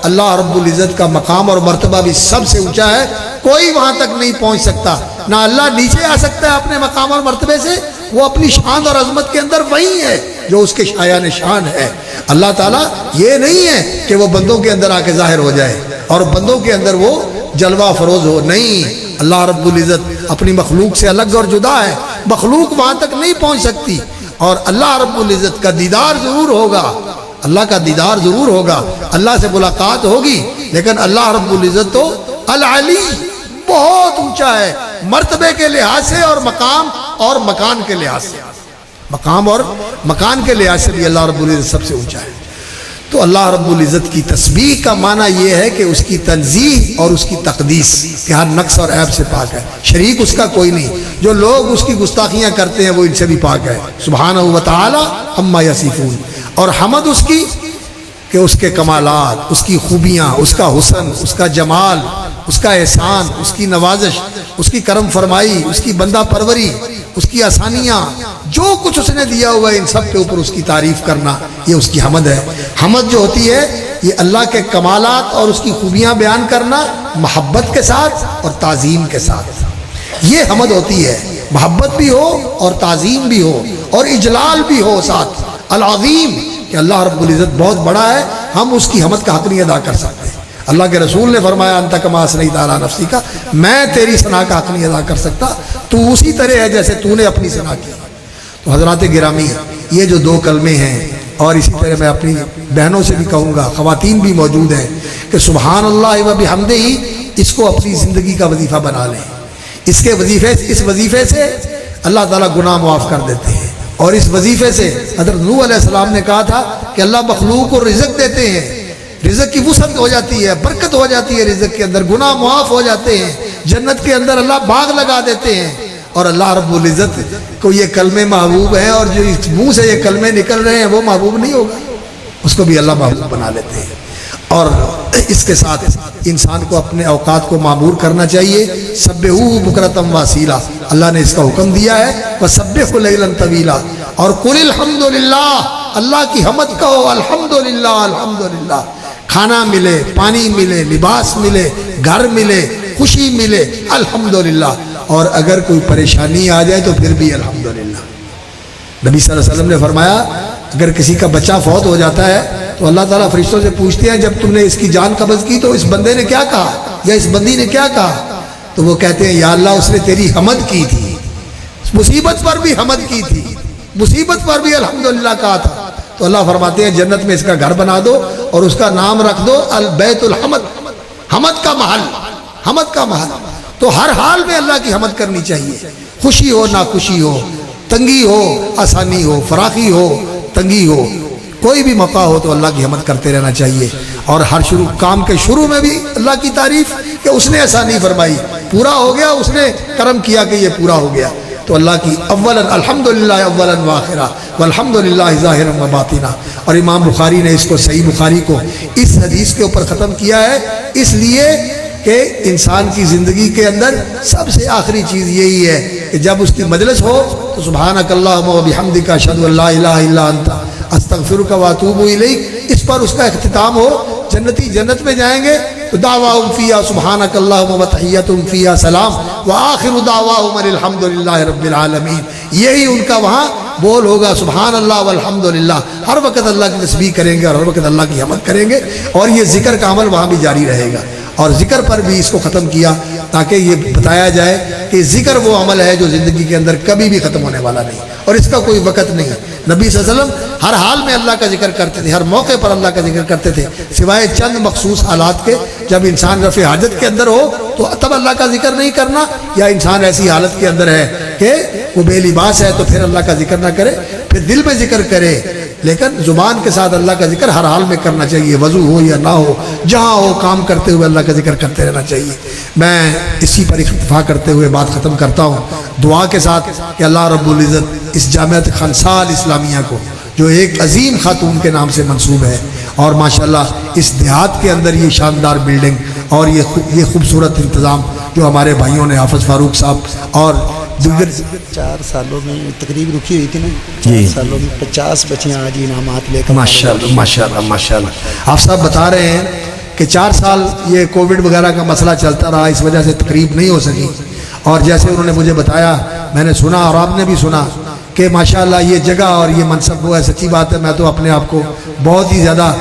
اللہ رب العزت کا مقام اور مرتبہ بھی سب سے اونچا ہے، کوئی وہاں تک نہیں پہنچ سکتا، نہ اللہ نیچے آ سکتا ہے اپنے مقام اور مرتبے سے، وہ اپنی شان اور عظمت کے اندر وہی ہے جو اس کے شایان شان ہے۔ اللہ تعالیٰ یہ نہیں ہے کہ وہ بندوں کے اندر آ کے ظاہر ہو جائے اور بندوں کے اندر وہ جلوہ فروز ہو، نہیں، اللہ رب العزت اپنی مخلوق سے الگ اور جدا ہے، مخلوق وہاں تک نہیں پہنچ سکتی، اور اللہ رب العزت کا دیدار ضرور ہوگا، اللہ کا دیدار ضرور ہوگا، اللہ سے ملاقات ہوگی، لیکن اللہ رب العزت تو العلی بہت اونچا ہے مرتبے کے لحاظ سے اور مقام اور مکان کے لحاظ سے، مقام اور مکان کے لحاظ سے بھی اللہ رب العزت سب سے اونچا ہے۔ تو اللہ رب العزت کی تسبیح کا معنی یہ ہے کہ اس کی تنزیہ اور اس کی تقدیس کہ ہر نقص اور عیب سے پاک ہے، شریک اس کا کوئی نہیں، جو لوگ اس کی گستاخیاں کرتے ہیں وہ ان سے بھی پاک ہے، سبحانہ و تعالی عما یصفون۔ اور حمد اس کی کہ اس کے کمالات، اس کی خوبیاں، اس کا حسن، اس کا جمال، اس کا احسان، اس کی نوازش، اس کی کرم فرمائی، اس کی بندہ پروری، اس کی آسانیاں، جو کچھ اس نے دیا ہوا ہے ان سب کے اوپر اس کی تعریف کرنا، یہ اس کی حمد ہے۔ حمد جو ہوتی ہے یہ اللہ کے کمالات اور اس کی خوبیاں بیان کرنا محبت کے ساتھ اور تعظیم کے ساتھ، یہ حمد ہوتی ہے، محبت بھی ہو اور تعظیم بھی ہو اور اجلال بھی ہو ساتھ، العظیم کہ اللہ رب العزت بہت بڑا ہے، ہم اس کی حمد کا حق نہیں ادا کر سکتے۔ اللہ کے رسول نے فرمایا انت کما اثنیت علی نفسی کا، میں تیری ثنا کا حق نہیں ادا کر سکتا، تو اسی طرح ہے جیسے تو نے اپنی ثنا کی۔ تو حضرات گرامی، یہ جو دو کلمے ہیں، اور اسی طرح میں اپنی بہنوں سے بھی کہوں گا، خواتین بھی موجود ہیں، کہ سبحان اللہ و بحمدہ، اس کو اپنی زندگی کا وظیفہ بنا لیں۔ اس وظیفے سے اللہ تعالیٰ گناہ معاف کر دیتے ہیں، اور اس وظیفے سے حضرت نوح علیہ السلام نے کہا تھا کہ اللہ مخلوق کو رزق دیتے ہیں، رزق کی وسعت ہو جاتی ہے، برکت ہو جاتی ہے رزق کے اندر، گناہ معاف ہو جاتے ہیں، جنت کے اندر اللہ باغ لگا دیتے ہیں۔ اور اللہ رب العزت کو یہ کلمے محبوب ہیں، اور جو اس منہ سے یہ کلمے نکل رہے ہیں وہ محبوب نہیں ہوگا، اس کو بھی اللہ محبوب بنا لیتے ہیں۔ اور اس کے ساتھ انسان کو اپنے اوقات کو معمور کرنا چاہیے، سبحوا بکرۃ واصیلا، اللہ نے اس کا حکم دیا ہے، وسبحوا لیلا طویلا، اور قل الحمدللہ، اللہ کی حمد کہو، الحمدللہ الحمدللہ، کھانا ملے، پانی ملے، لباس ملے، گھر ملے، خوشی ملے، الحمدللہ، اور اگر کوئی پریشانی آ جائے تو پھر بھی الحمدللہ۔ نبی صلی اللہ علیہ وسلم نے فرمایا اگر کسی کا بچہ فوت ہو جاتا ہے تو اللہ تعالیٰ فرشتوں سے پوچھتے ہیں جب تم نے اس کی جان قبض کی تو اس بندے نے کیا کہا یا اس بندی نے کیا کہا؟ تو وہ کہتے ہیں یا اللہ اس نے تیری حمد کی تھی، مصیبت پر بھی حمد کی تھی، مصیبت پر بھی الحمدللہ کہا تھا۔ تو اللہ فرماتے ہیں جنت میں اس کا گھر بنا دو اور اس کا نام رکھ دو البیت الحمد، حمد کا محل، حمد کا محل۔ تو ہر حال میں اللہ کی حمد کرنی چاہیے، خوشی ہو ناخوشی ہو، تنگی ہو آسانی ہو، فراخی ہو تنگی ہو، کوئی بھی موقع ہو تو اللہ کی حمد کرتے رہنا چاہیے۔ اور ہر کام کے شروع میں بھی اللہ کی تعریف کہ اس نے آسانی فرمائی، پورا ہو گیا، اس نے کرم کیا کہ یہ پورا ہو گیا۔ تو اللہ کی اولاً الحمدللہ اولاً واخرہ والحمدللہ ظاہراً و باطنہ۔ اور امام بخاری نے اس کو صحیح بخاری کو اس حدیث کے اوپر ختم کیا ہے، اس لیے کہ انسان کی زندگی کے اندر سب سے آخری چیز یہی ہے کہ جب اس کی مجلس ہو تو سبحانک اللہم و بحمدک اشہد ان لا الہ الا انت استغفرک و اتوب الیک، اس پر اس کا اختتام ہو۔ جنتی جنت میں جائیں گے تو دعواہم فیہا سبحانک اللہم و تحیتہم فیہا سلام وآخر دعواہم الحمدللہ رب العالمین، یہی ان کا وہاں بول ہوگا، سبحان اللہ والحمدللہ، ہر وقت اللہ کی تسبیح کریں گے اور ہر وقت اللہ کی حمد کریں گے، اور یہ ذکر کا عمل وہاں بھی جاری رہے گا۔ اور ذکر پر بھی اس کو ختم کیا تاکہ یہ بتایا جائے کہ ذکر وہ عمل ہے جو زندگی کے اندر کبھی بھی ختم ہونے والا نہیں، اور اس کا کوئی وقت نہیں۔ نبی صلی اللہ علیہ وسلم ہر حال میں اللہ کا ذکر کرتے تھے، ہر موقع پر اللہ کا ذکر کرتے تھے، سوائے چند مخصوص حالات کے، جب انسان رفع حاجت کے اندر ہو تو تب اللہ کا ذکر نہیں کرنا، یا انسان ایسی حالت کے اندر ہے کہ وہ بے لباس ہے تو پھر اللہ کا ذکر نہ کرے، پھر دل میں ذکر کرے، لیکن زبان کے ساتھ اللہ کا ذکر ہر حال میں کرنا چاہیے، وضو ہو یا نہ ہو، جہاں ہو کام کرتے ہوئے اللہ کا ذکر کرتے رہنا چاہیے۔ میں اسی پر اکتفا کرتے ہوئے بات ختم کرتا ہوں، دعا کے ساتھ کہ اللہ رب العزت اس جامعۃ خنسال اسلامیہ کو جو ایک عظیم خاتون کے نام سے منسوب ہے، اور ماشاءاللہ اس دیہات کے اندر یہ شاندار بلڈنگ اور یہ خوبصورت انتظام جو ہمارے بھائیوں نے، حافظ فاروق صاحب اور دیگر 4 سالوں میں تقریب رکی ہوئی تھی نا، 4 سالوں میں 50 بچیاں آج انعامات لے کر، ماشاءاللہ ماشاءاللہ ماشاءاللہ۔ آپ صاحب بتا رہے ہیں کہ 4 سال یہ کووڈ وغیرہ کا مسئلہ چلتا رہا، اس وجہ سے تقریب نہیں ہو سکی، اور جیسے انہوں نے مجھے بتایا، میں نے سنا اور آپ نے بھی سنا کہ ماشاءاللہ یہ جگہ اور یہ منصب وہ ہے. سچی بات ہے، میں تو اپنے آپ کو بہت ہی زیادہ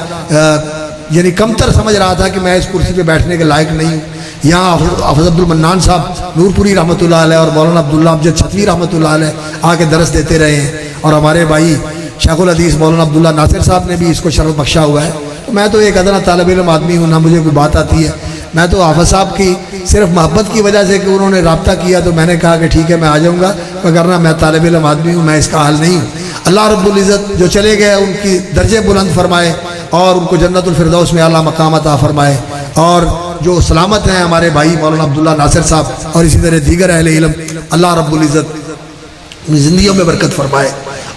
یعنی کمتر سمجھ رہا تھا کہ میں اس کرسی پہ بیٹھنے کے لائق نہیں ہوں. یہاں حافظ عبد المنان صاحب نور پوری رحمۃ اللہ علیہ اور مولانا عبداللہ امجد چھتوی رحمۃ اللہ علیہ آ کے درس دیتے رہے ہیں، اور ہمارے بھائی شیخ الحدیث مولانا عبداللہ ناصر صاحب نے بھی اس کو شرف بخشا ہوا ہے. تو میں تو ایک ادنا طالب علم آدمی ہوں، نہ مجھے کوئی بات آتی ہے. میں تو حافظ صاحب کی صرف محبت کی وجہ سے کہ انہوں نے رابطہ کیا تو میں نے کہا کہ ٹھیک ہے میں آ جاؤں گا، وگرنہ میں طالب علم آدمی ہوں، میں اس کا حال نہیں ہوں. اللہ رب العزت جو چلے گئے ان کی درجے بلند فرمائے اور ان کو جنت الفردوس میں اعلیٰ مقام عطا فرمائے، اور جو سلامت ہیں ہمارے بھائی مولانا عبداللہ ناصر صاحب اور اسی طرح دیگر اہل علم، اللہ رب العزت زندگیوں میں برکت فرمائے،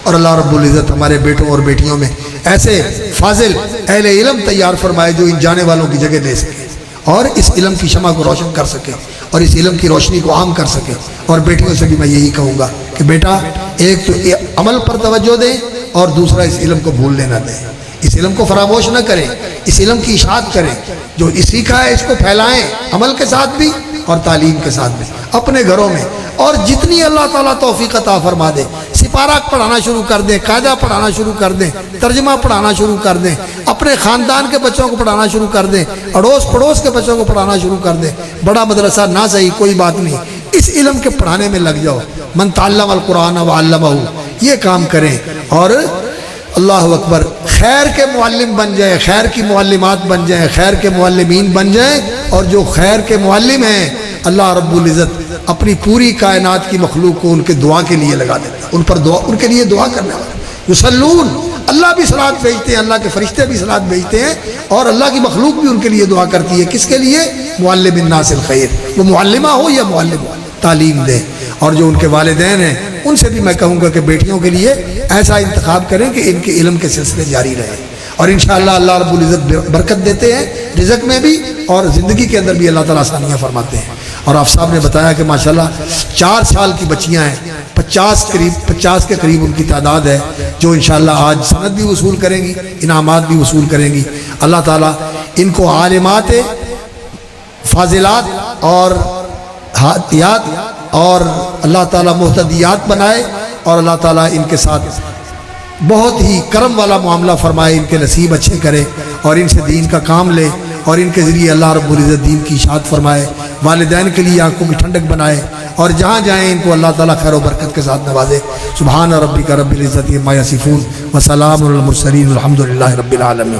اور اللہ رب العزت ہمارے بیٹوں اور بیٹیوں میں ایسے فاضل اہل علم تیار فرمائے جو ان جانے والوں کی جگہ دے سکے اور اس علم کی شمع کو روشن کر سکے اور اس علم کی روشنی کو عام کر سکے. اور بیٹیوں سے بھی میں یہی کہوں گا کہ بیٹا ایک تو عمل پر توجہ دیں اور دوسرا اس علم کو بھولنے نہ دیں، اس علم کو فراموش نہ کریں، اس علم کی اشاعت کریں، جو سیکھا ہے اس کو پھیلائیں عمل کے ساتھ بھی اور تعلیم کے ساتھ بھی اپنے گھروں میں، اور جتنی اللہ تعالیٰ توفیق عطا فرما دے سپارہ پڑھانا شروع کر دیں، قاعدہ پڑھانا شروع کر دیں، ترجمہ پڑھانا شروع کر دیں، اپنے خاندان کے بچوں کو پڑھانا شروع کر دیں، اڑوس پڑوس کے بچوں کو پڑھانا شروع کر دیں. بڑا مدرسہ نہ صحیح کوئی بات نہیں، اس علم کے پڑھانے میں لگ جاؤ. من تعلم القرآن وعلمہ، یہ کام کریں اور اللہ اکبر خیر کے معلم بن جائیں، خیر کی معلمات بن جائیں، خیر کے معلمین بن جائیں. اور جو خیر کے معلم ہیں اللہ رب العزت اپنی پوری کائنات کی مخلوق کو ان کے دعا کے لیے لگا دیتا ہے، ان پر دعا، ان کے لیے دعا کرنے والے یصلون، اللہ بھی صلات بھیجتے ہیں، اللہ کے فرشتے بھی صلات بھیجتے ہیں، اور اللہ کی مخلوق بھی ان کے لیے دعا کرتی ہے. کس کے لیے؟ معلم الناس الخیر، وہ معلمہ ہو یا معلم ہو، تعلیم دیں. اور جو ان کے والدین ہیں ان سے بھی میں کہوں گا کہ بیٹیوں کے لیے ایسا انتخاب کریں کہ ان کے علم کے سلسلے جاری رہیں، اور انشاءاللہ اللہ رب العزت برکت دیتے ہیں رزق میں بھی اور زندگی کے اندر بھی اللہ تعالیٰ آسانیاں فرماتے ہیں. اور آپ صاحب نے بتایا کہ ماشاءاللہ 4 سال کی بچیاں ہیں، 50 کے قریب ان کی تعداد ہے، جو انشاءاللہ آج سند بھی وصول کریں گی، انعامات بھی وصول کریں گی. اللہ تعالیٰ ان کو عالمات فاضلات اور حاتیات اور اللہ تعالیٰ محتدیات بنائے، اور اللہ تعالیٰ ان کے ساتھ بہت ہی کرم والا معاملہ فرمائے، ان کے نصیب اچھے کرے اور ان سے دین کا کام لے، اور ان کے ذریعے اللہ رب العزت دین کی اشاعت فرمائے، والدین کے لیے آنکھوں کی ٹھنڈک بنائے، اور جہاں جائیں ان کو اللہ تعالیٰ خیر و برکت کے ساتھ نوازے. سبحان ربک رب العزت عما یصفون وسلام علی المرسلین والحمد للہ رب العالمین.